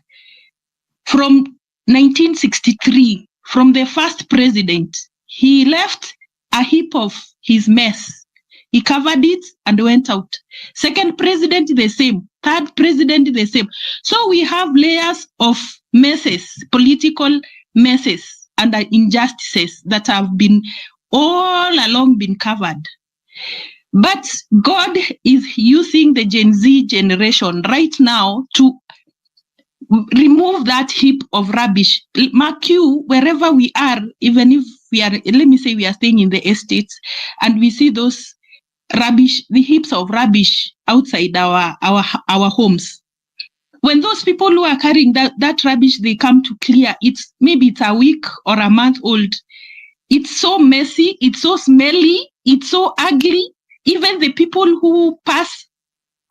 From 1963, from the first president, he left a heap of his mess. He covered it and went out. Second president, the same. Third president, the same. So we have layers of messes, political messes and injustices that have been all along been covered. But God is using the Gen Z generation right now to remove that heap of rubbish. Mark you, wherever we are, even if we are, let me say we are staying in the estates, and we see those rubbish, the heaps of rubbish outside our homes. When those people who are carrying that rubbish, they come to clear, maybe it's a week or a month old. It's so messy, it's so smelly, it's so ugly. Even the people who pass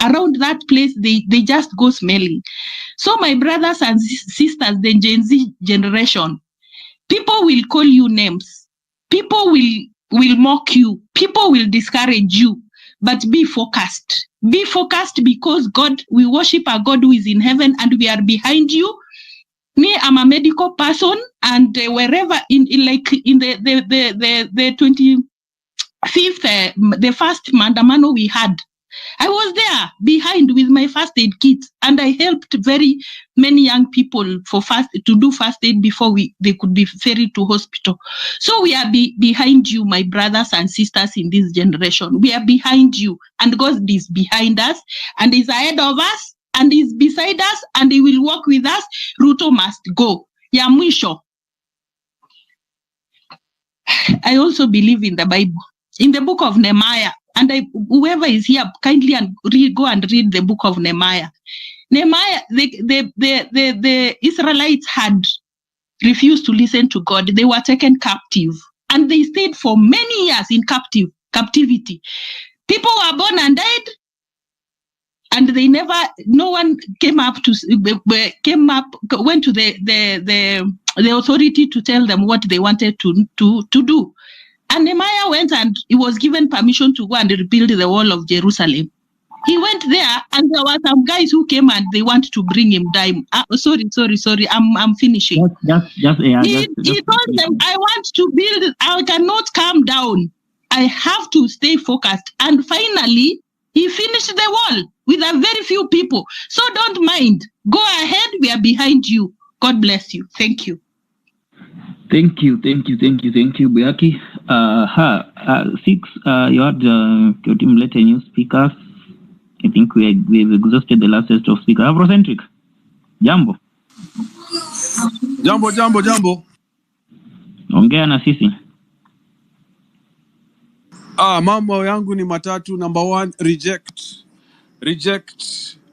around that place, they just go smelly. So my brothers and sisters, the Gen Z generation, people will call you names. People will mock you. People will discourage you. But be focused. Be focused, because God, we worship a God who is in heaven, and we are behind you. Me, I'm a medical person, and wherever in the 25th, the first Maandamano we had, I was there behind with my first aid kit, and I helped very many young people to do first aid before they could be ferried to hospital. So we are behind you, my brothers and sisters in this generation. We are behind you, and God is behind us, and is ahead of us, and is beside us, and He will walk with us. Ruto must go. Ya mwisho. I also believe in the Bible, in the book of Nehemiah. And whoever is here, kindly go and read the book of Nehemiah. Nehemiah, the Israelites had refused to listen to God. They were taken captive, and they stayed for many years in captivity. People were born and died, and they never. No one went to the authority to tell them what they wanted to do. And Nehemiah went, and he was given permission to go and rebuild the wall of Jerusalem. He went there, and there were some guys who came and they wanted to bring him down. Sorry. I'm finishing. He told them, I want to build. I cannot calm down. I have to stay focused. And finally, he finished the wall with a very few people. So don't mind. Go ahead. We are behind you. God bless you. Thank you. Thank you, Buyaki. Six, you had your team let a new speakers. I think we've exhausted the last set of speakers. Afrocentric. Jambo. Ongea na sisi. Mambo yangu ni matatu. Number one, reject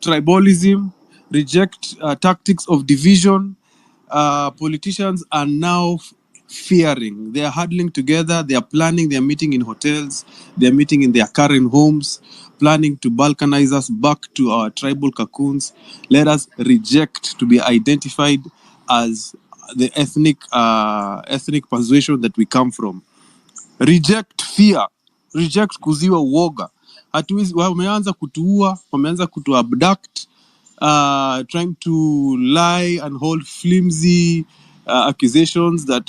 tribalism, reject tactics of division. Politicians are now fearing. They are huddling together. They are planning. They are meeting in hotels. They are meeting in their current homes, planning to balkanize us back to our tribal cocoons. Let us reject to be identified as the ethnic persuasion that we come from. Reject fear. Reject kuziwa uoga. Hatuwezi, wameanza kutuua, wameanza kutuabduct, trying to lie and hold flimsy accusations that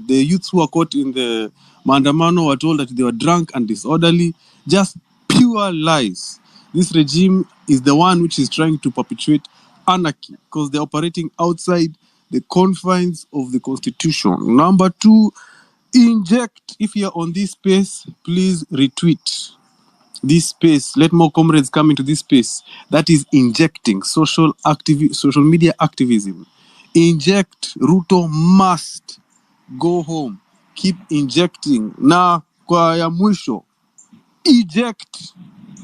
the youths who were caught in the Maandamano were told that they were drunk and disorderly. Just pure lies. This regime is the one which is trying to perpetuate anarchy because they're operating outside the confines of the constitution. Number two, inject. If you're on this space, please retweet this space. Let more comrades come into this space. That is injecting social media activism. Inject. Ruto must go home. Keep injecting. Na kwa ya mwisho, eject.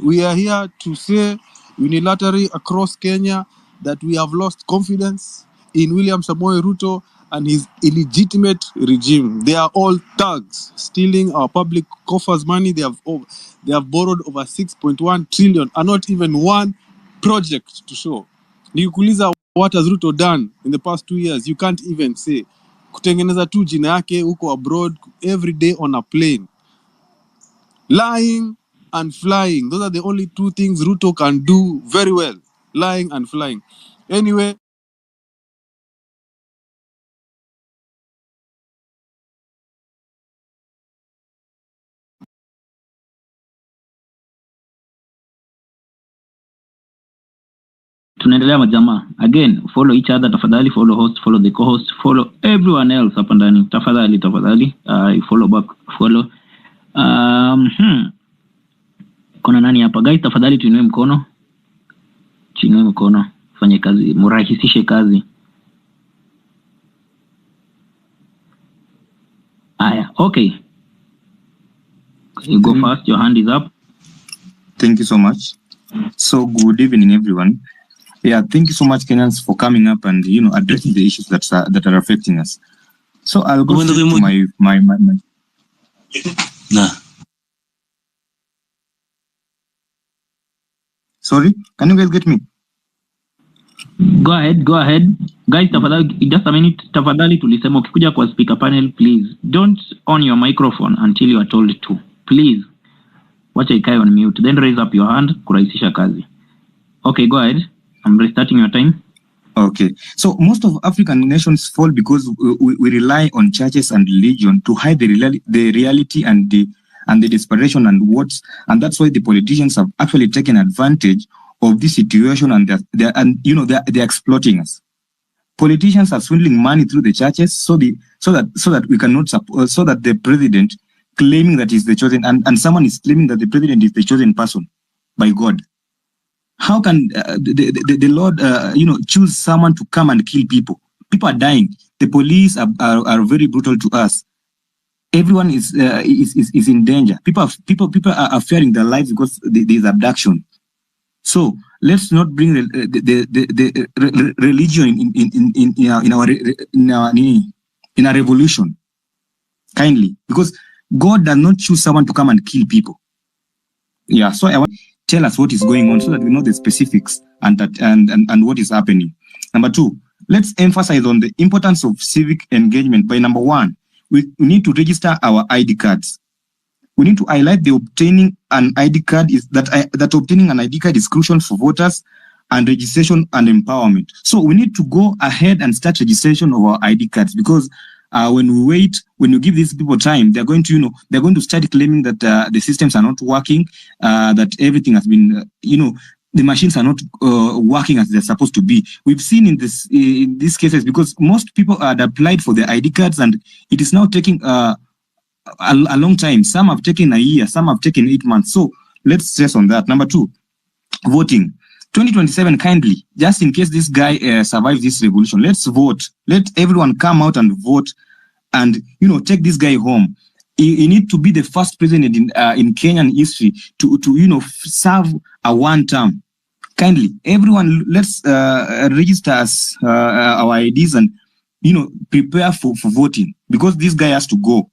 We are here to say unilaterally across Kenya that we have lost confidence in William Samoei Ruto and his illegitimate regime. They are all thugs stealing our public coffers money. They have borrowed over 6.1 trillion and not even one project to show. Nikuuliza, what has Ruto done in the past 2 years? You can't even say. Kutengeneza tu jina yake huko abroad, every day on a plane. Lying and flying. Those are the only two things Ruto can do very well. Lying and flying. Anyway, tunaendelea majamaa. Again, follow each other tafadhali, follow host, follow the co-host, follow everyone else hapa ndani tafadhali. Follow back, follow. Kuna nani hapa guys? Tafadhali tuinue mkono, fanye kazi, murahisishe kazi. Aya, okay. You go first, your hand is up. Thank you so much. So good evening everyone. Yeah, thank you so much Kenyans for coming up and addressing the issues that are affecting us. So I'll go to my Sorry, can you guys get me? Go ahead. Guys, tafadhali, just a minute, tafadhali tulisema ukikuja kwa speaker panel, please don't on your microphone until you are told to. Please. Wacha ikae on mute, then raise up your hand kurahisisha kazi. Okay, go ahead. I'm restarting your time. Okay. So most of African nations fall because we rely on churches and religion to hide the reality and the desperation and that's why the politicians have actually taken advantage of this situation and they're exploiting us. Politicians are swindling money through the churches so that we cannot support, so that the president claiming that he's the chosen and someone is claiming that the president is the chosen person by God. How can the Lord choose someone to come and kill people? People are dying. The police are very brutal to us. Everyone is in danger. People are fearing their lives because there is abduction. So let's not bring the religion in our revolution, kindly, because God does not choose someone to come and kill people. Yeah, so I want to tell us what is going on so that we know the specifics and what is happening. Number two, let's emphasize on the importance of civic engagement. By number one, we need to register our ID cards. We need to highlight the obtaining an ID card is that obtaining an ID card is crucial for voters and registration and empowerment. So we need to go ahead and start registration of our ID cards, because when you give these people time, they're going to start claiming that the systems are not working, that everything has been, the machines are not working as they're supposed to be. We've seen in these cases, because most people had applied for the ID cards and it is now taking a long time. Some have taken a year, some have taken 8 months. So let's stress on that. Number two, voting. 2027, kindly, just in case this guy survives this revolution, let's vote. Let everyone come out and vote and, take this guy home. He need to be the first president in Kenyan history to serve a one term. Kindly, everyone, let's register our IDs and, prepare for voting, because this guy has to go.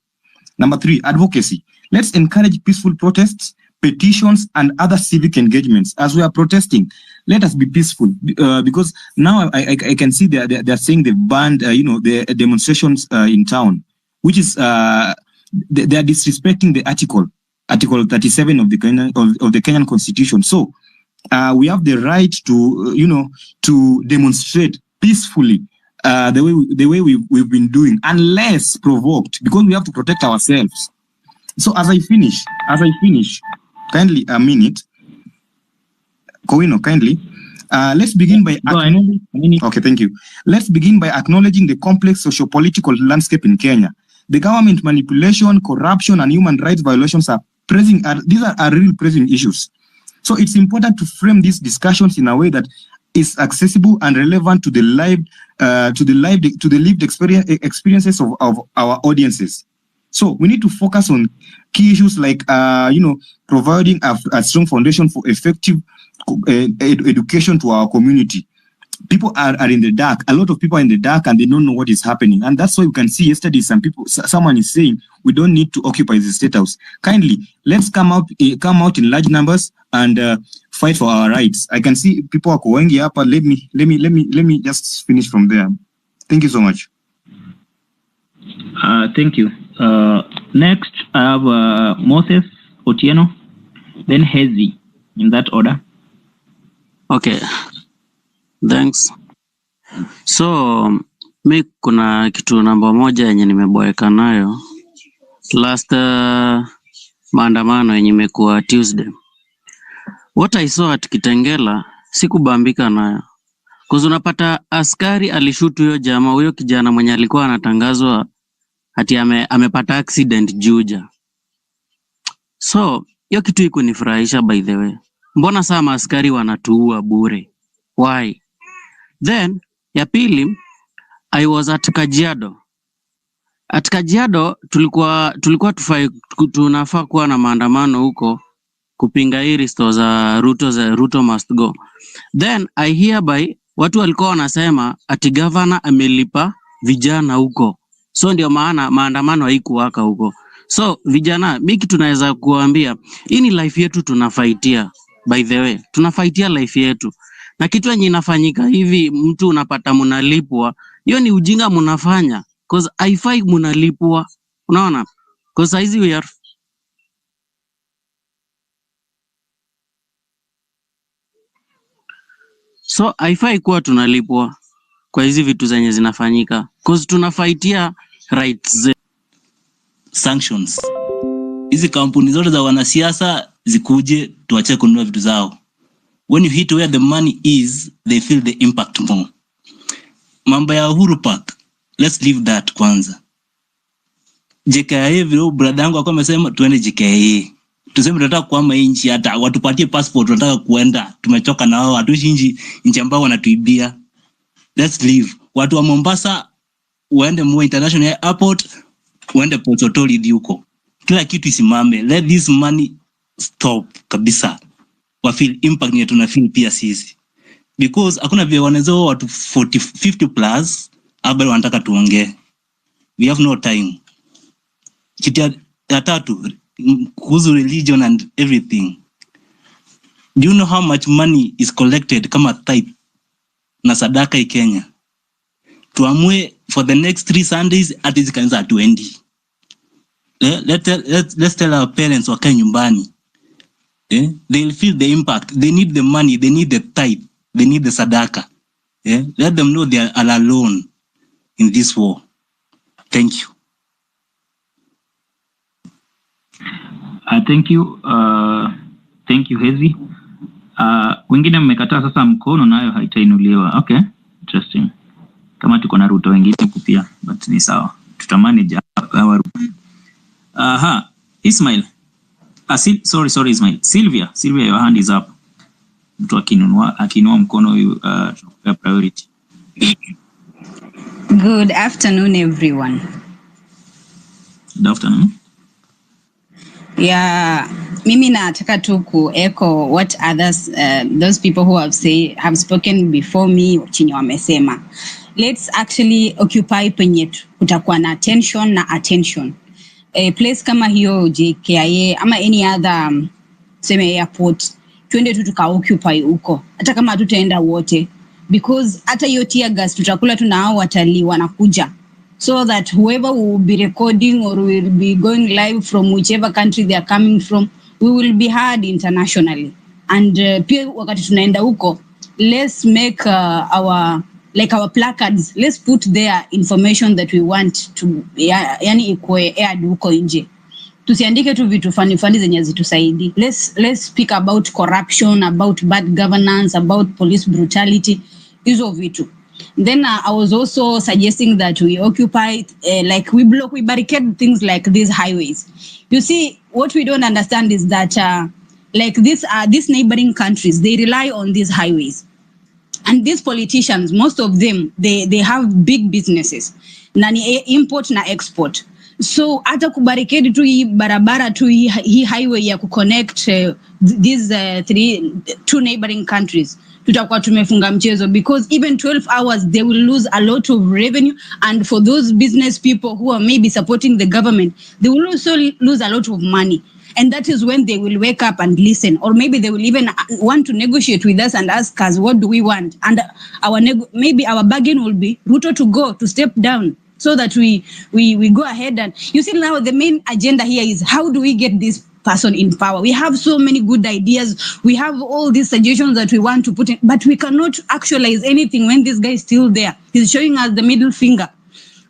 Number three, advocacy. Let's encourage peaceful protests, petitions, and other civic engagements. As we are protesting, let us be peaceful, because now I can see they're saying they've banned, the demonstrations in town, which is they are disrespecting the Article 37 of the Kenyan Constitution. So we have the right to demonstrate peacefully. The way we've been doing, unless provoked, because we have to protect ourselves. So as I finish, kindly a minute, Kowino, kindly. Let's begin by okay, thank you. Let's begin by acknowledging the complex socio-political landscape in Kenya. The government manipulation, corruption, and human rights violations are pressing. These are real pressing issues. So it's important to frame these discussions in a way that is accessible and relevant to the lived experiences of our audiences. So we need to focus on key issues like providing a strong foundation for effective education to our community. People are in the dark. A lot of people are in the dark and they don't know what is happening. And that's why you can see yesterday someone is saying we don't need to occupy the State House. Kindly, let's come out in large numbers and fight for our rights. I can see people are going here, but let me just finish from there. Thank you so much. Thank you. Next, I have Moses Otieno, then Hezi, in that order. Okay, thanks. So, mi kuna kitu namba moja yenye nimeboeka nayo last maandamano yenye imekuwa Tuesday. What I saw at Kitengela sikubambika nayo. Kuzi unapata askari alishutu huyo jamaa, huyo kijana mwenye alikuwa anatangazwa ati amepata accident Juja. So, hiyo kitu ikunifurahisha by the way. Mbona saa maaskari wanatuua bure? Why? Then, ya pili, I was at Kajiado. At Kajiado, tulikuwa tunafaa kuwa na maandamano huko kupinga hii risto za Ruto must go. Then, I hereby, watu walikuwa wanasema ati governor amelipa vijana huko. So, ndio maana maandamano haikuwaka huko. So, vijana, miki tunaweza kuambia, hii ni life yetu tunafaitia. By the way, tunafaitia life yetu. Na kitu yenye inafanyika hivi, mtu unapata munalipwa, hiyo ni ujinga munafanya. Cause haifai munalipwa. Unaona? Cause hizi we are so haifai kuwa tunalipwa kwa hizi vitu zenye zinafanyika. Cause tunafaitia rights. Sanctions. Hizi kampuni zote za wanasiasa zikuje tuache kununua vitu zao. When you hit where the money is, they feel the impact more. Mambo ya Uhuru Park, let's leave that kwanza. JKIA vile brother yangu alikuwa amesema tuende JKIA. Tuseme tunataka kuhama nchi, hata watupatie passport, tunataka kuenda. Tumechoka na wao, hatuishi nchi ambao wanatuibia. Let's leave. Watu wa Mombasa waende Moi International Airport, waende Port Authority huko. Kila kitu isimame. Let this money stop kabisa. wa feel impact ni tuna feel pia sisi, because hakuna vile wanaweza watu 50 plus abali wanataka tuongee. We have no time. Kitu ya tatu kuhusu religion and everything. Do you know how much money is collected kama tithe na sadaka in Kenya? Tuamue for the next 3 Sundays at least kanisa 20. Let's tell our parents wakae nyumbani. They'll feel the impact. They need the money, they need the tithe, they need the sadaka. Let them know they are alone in this war. Thank you. Thank you. Thank you, Hezi. Wengine mmekataa sasa mkono nayo haitainuliwa. Okay, interesting. Kama tuko na Ruto wengine pia, but ni sawa. Tutamanage our Ismail. Sorry Ismail. Sylvia, your hand is up. Mtu akinua mkono tunakupa priority. Good afternoon, everyone. Good afternoon. Yeah, mimi nataka tu echo what others, those people who have spoken before me chenye wamesema. Let's actually occupy penye kutakuwa na attention na attention. A place kama hiyo JKIA ama any other seme airport, twende tu tukaoccupy huko. Hata kama hatutaenda wote, because hata hiyo tear gas tutakula tu na hao watalii wanakuja. So that whoever will be recording or will be going live from whichever country they are coming from, we will be heard internationally. And pia wakati tunaenda huko, let's make our placards, let's put their information that we want to, yani ikue aired huko nje. Tusiandike tu vitu funny zenye zitusaidi. Let's speak about corruption, about bad governance, about police brutality, hizo vitu. Then I was also suggesting that we occupy, we barricade things like these highways. You see, what we don't understand is that these neighboring countries, they rely on these highways. And these politicians, most of them, they have big businesses. Nani import na export. So hata kubarricade tu hii barabara tu hii highway ya kuconnect these 2 neighboring countries, tutakuwa tumefunga mchezo, because even 12 hours they will lose a lot of revenue, and for those business people who are maybe supporting the government, they will also lose a lot of money. And that is when they will wake up and listen, or maybe they will even want to negotiate with us and ask us, what do we want? And maybe our bargain will be Ruto to step down, so that we go ahead. And you see, now the main agenda here is how do we get this person in power? We have so many good ideas, we have all these suggestions that we want to put in, but we cannot actualize anything when this guy is still there. He's showing us the middle finger.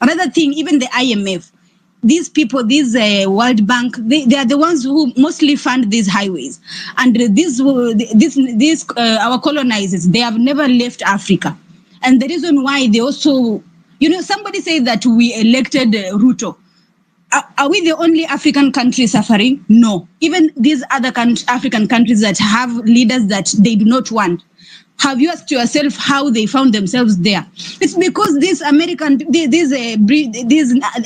Another thing, even the IMF, these people, this World Bank, they are the ones who mostly fund these highways. And our colonizers, they have never left Africa. And the reason why they also, somebody said that we elected Ruto. Are we the only African country suffering? No. Even these other African countries that have leaders that they do not want. Have you asked yourself how they found themselves there? It's because these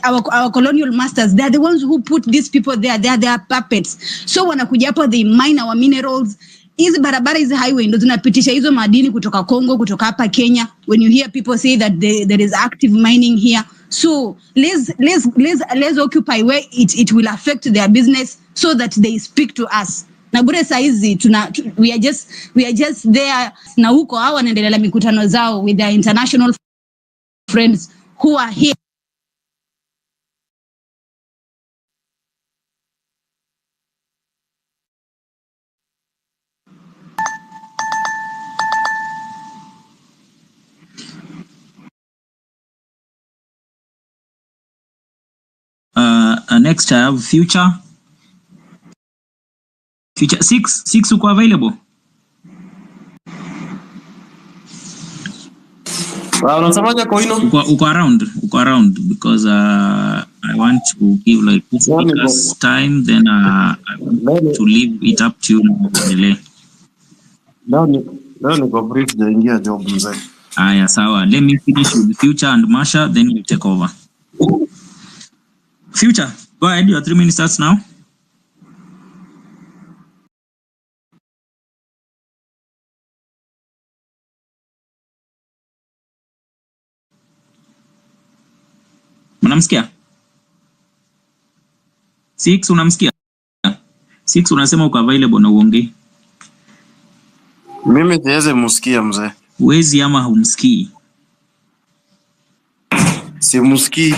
our colonial masters, they are the ones who put these people there. They are their puppets. So wanakuja hapo, they mine our minerals. Hizi barabara, hizi highway ndo zinapitisha hizo madini kutoka Congo, kutoka hapa Kenya. When you hear people say that there is active mining here, so let's occupy where it will affect their business, so that they speak to us. Na bure saizi we are just there, na huko hao wanaendelea mikutano zao with their international friends who are here. Next I have Future 6 uko available? Unasemaje kwa hino? Uko around because I want to give like speakers time, then I want to leave it up to you delay. Leo niko brief jaingia job mzee. Aya, sawa. Let me finish with Future and Masha, then you take over. Future, go ahead, your 3 minutes starts now. Unamsikia? 6 unamsikia? 6 unasema uko available na uongee. Mimi siwezi msikia mzee. Wezi ama humsikii? Simsikii.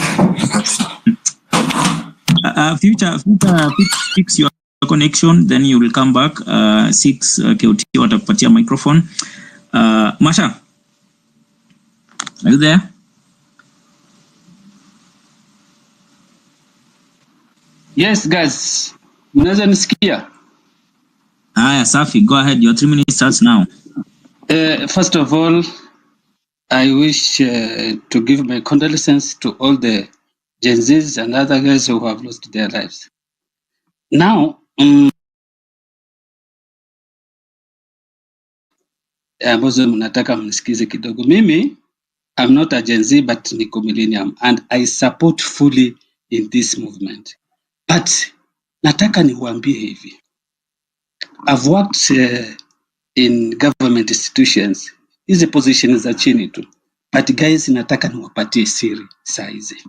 Fix your connection, then you will come back. 6 KOT watakupatia microphone. Masha, are you there? Yes guys, mnaweza nisikia? Haya, safi, go ahead, your 3 minutes starts now. First of all, I wish to give my condolences to all the Gen Zs and other guys who have lost their lives. Now, ambazo mnataka mnisikize kidogo. Mimi, I'm not a Gen Z but niko millennium and I support fully in this movement. But nataka niwaambie hivi. I've worked in government institutions. Hizi positions za chini tu. But guys, nataka niwapatie siri saa hizi.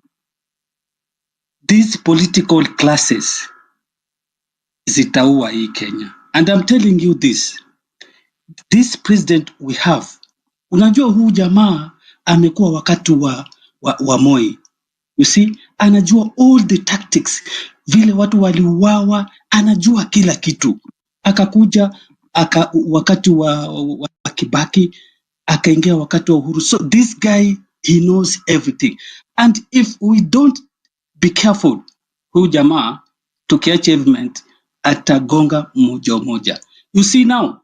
These political classes zitaua hii Kenya. And I'm telling you this president we have, unajua huu jamaa amekuwa wakati wa Moi. You see, anajua all the tactics, vile watu waliuawa, anajua kila kitu. Akakuja wakati wa Kibaki, akaingia wakati wa Uhuru. So this guy, he knows everything. And if we don't be careful, huyu jamaa tukiachievement atagonga moja. You see now,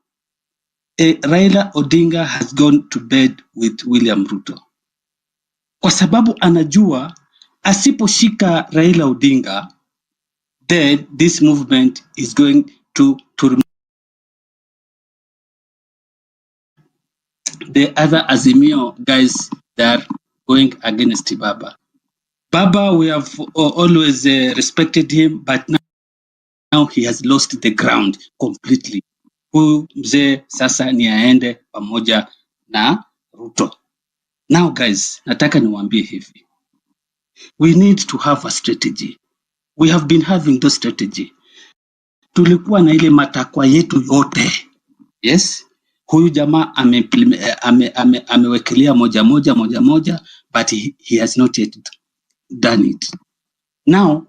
Raila Odinga has gone to bed with William Ruto. Kwa sababu anajua asiposhika Raila Odinga, then this movement is going to the other Azimio guys that are going against Baba. Baba, we have always respected him, but now he has lost the ground completely. Huyu mzee sasa ni aende pamoja na Ruto. Now guys, nataka niwaambie hivi. We need to have a strategy. We have been having the strategy. Tulikuwa na ile matakwa yetu yote. Yes? Huyu jamaa amewekelea moja, but he has not yet done it. Now,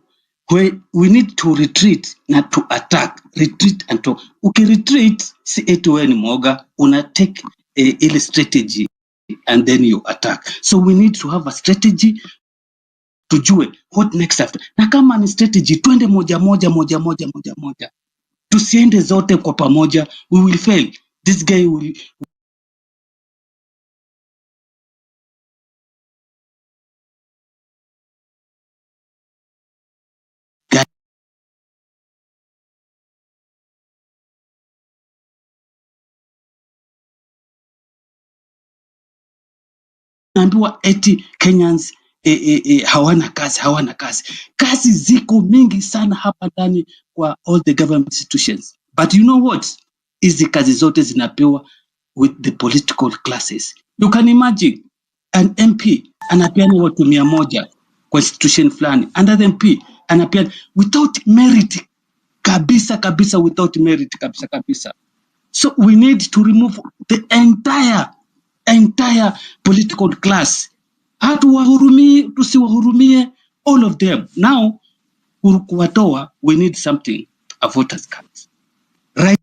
we need to retreat, not to attack. Retreat and to retreat, si etu we ni mwoga, una take ile strategy and then you attack. So we need to have a strategy, tujue what next after. Na kama ni strategy, twende moja. Tusiende zote kwa pamoja, we will fail. This guy will naambiwa eti Kenyans hawana kazi. Kazi ziko mingi sana hapa ndani kwa all the government institutions. But you know what? Hizi kazi zote zinapewa with the political classes. You can imagine an MP anapeana watu 100 kwa institution fulani. Another MP anapeana without merit kabisa, without merit kabisa. So we need to remove the entire political class. Tusiwahurumie all of them. Now, kuwatoa, we need something, a voters card. Right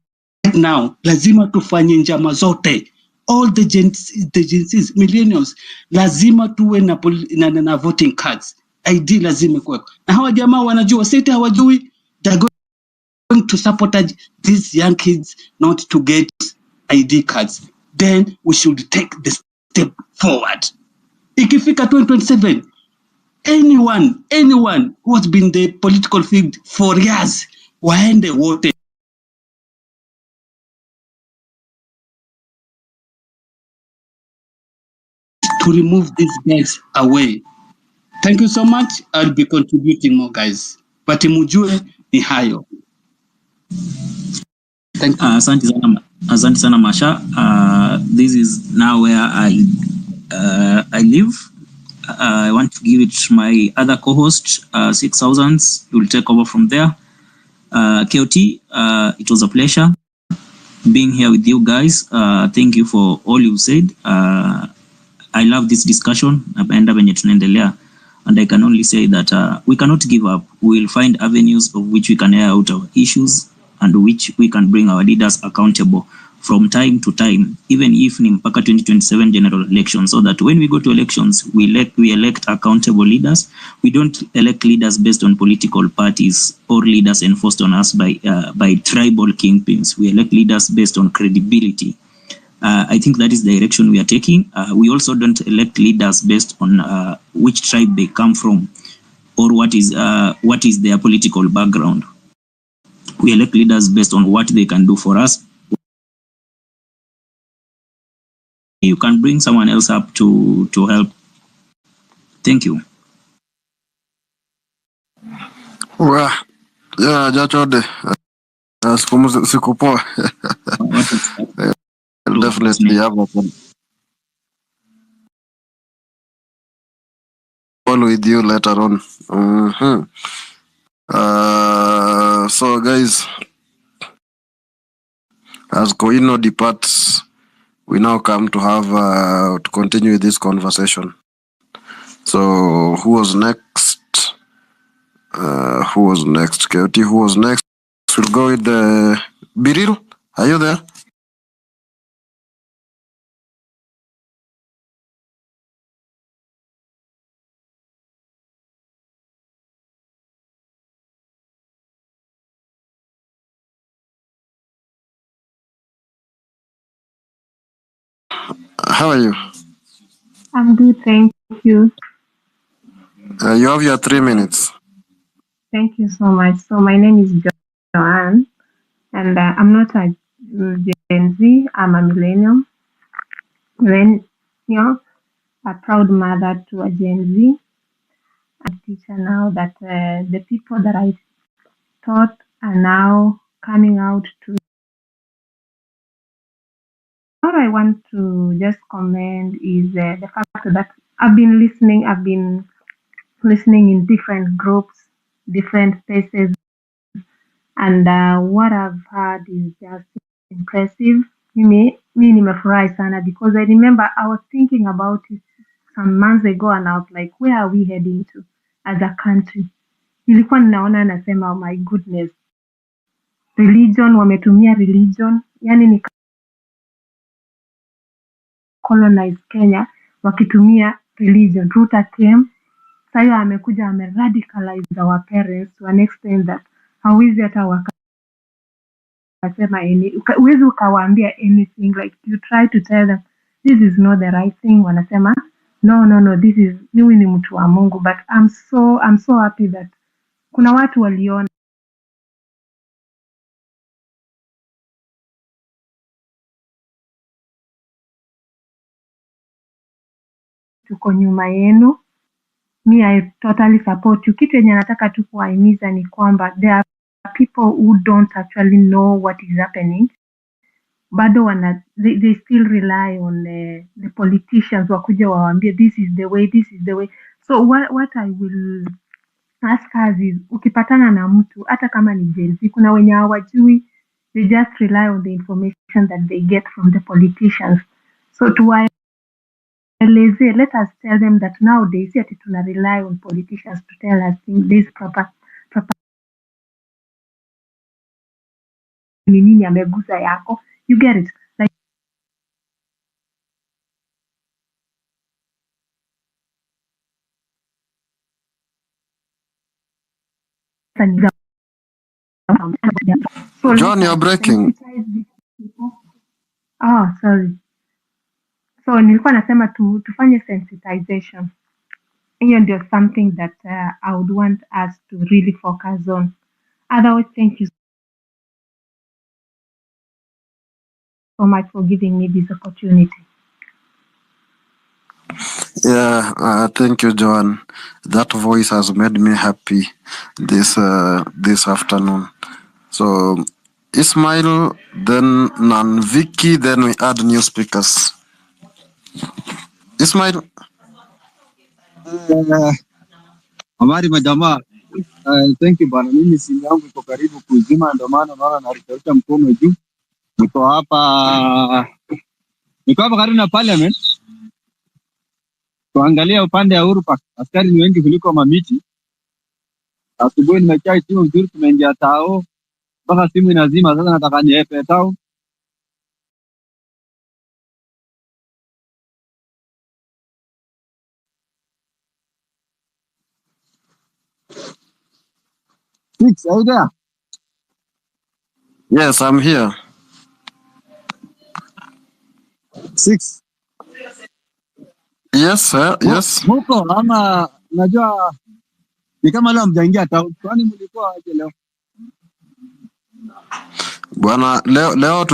now, lazima tufanye njama zote. All the Gen Zs, millennials, lazima tuwe na voting cards. ID lazima kuweko. Na hawa jamaa wanajua, seti hawajui, they're going to sabotage these young kids not to get ID cards. Then we should take the step forward. Ikifika 2027, anyone who has been in the political field for years, waende wote. To remove these guys away. Thank you so much. I'll be contributing more guys. But mujue ni hayo. Thank you. Asante sana Masha. This is now where I live. I want to give it to my other co-host, 6000. You'll take over from there. KOT, it was a pleasure being here with you guys. Thank you for all you said. I love this discussion. And I can only say that we cannot give up. We will find avenues of which we can air out our issues and which we can bring our leaders accountable from time to time, even if ni mpaka 2027 general elections, so that when we go to elections, we elect accountable leaders. We don't elect leaders based on political parties or leaders enforced on us by tribal kingpins. We elect leaders based on credibility. I think that is the direction we are taking. We also don't elect leaders based on which tribe they come from or what is their political background. We elect leaders based on what they can do for us. You can bring someone else up to help. Thank you. Well, yeah, Jachode. Siku poa. Definitely have a call with you later on. So guys, as Koino departs, we now come to have to continue this conversation. So who was next? Who was next? KOT, who was next? We'll go with the Biril. Are you there? How are you? I'm good, thank you. You have your 3 minutes. Thank you so much. So my name is Joanne, and I'm not a Gen Z. I'm a millennial. A proud mother to a Gen Z. I'm a teacher now that the people that I taught are now coming out to. What I want to just comment is the fact that I've been listening in different groups, different spaces, and what I've heard is just impressive. Me nimefurahi sana because I remember I was thinking about it some months ago and I was like, where are we heading to as a country? Nilikuwa ninaona nasema, oh my goodness, religion, wametumia religion, yani ni colonize Kenya wakitumia religion. Ruto came, sasa amekuja ameradicalize our parents to an extent that hawezi hata wakasema huwezi ukawaambia anything, like you try to tell them this is not the right thing, wanasema no this is, mimi ni mtu wa Mungu. But I'm so happy that kuna watu waliona tuko nyuma yenu. Me, I totally support you. Kitu yenye nataka tu kuwahimiza ni kwamba there are people who don't actually know what is happening. Bado they still rely on the politicians wakuja wawaambie this is the way. So what I will ask us is, ukipatana na mtu hata kama ni Gen Z, kuna wenye hawajui, they just rely on the information that they get from the politicians. So let us tell them that nowadays ati tuna rely on politicians to tell us this proper ni nini ameguza yako, you get it, like so John, you're breaking. Oh, sorry. So nilikuwa nasema tufanye sensitization. Hiyo ndio something that I would want us to really focus on. Otherwise, thank you so much for giving me this opportunity. Yeah, thank you, Joan. That voice has made me happy this afternoon. So Ismail, then Vicky, then we add new speakers. Ismail. Habari majamaa. Thank you bana. Mimi simu yangu iko karibu kuzima, ndio maana naona narusha mkono juu. Niko hapa karibu na parliament. Tuangalia upande wa Uhuru Park. Askari ni wengi kuliko mamiti. Asubuhi nimechai timu nzuri, tumeingia tao mpaka simu inazima. Sasa nataka niepe tao. Six, are you there? Yes, I'm here. Six. Yes, sir. Yes. Muko ama najua ni kama leo mjaingia tao. Kwani mlikuwa aje leo? Bwana, leo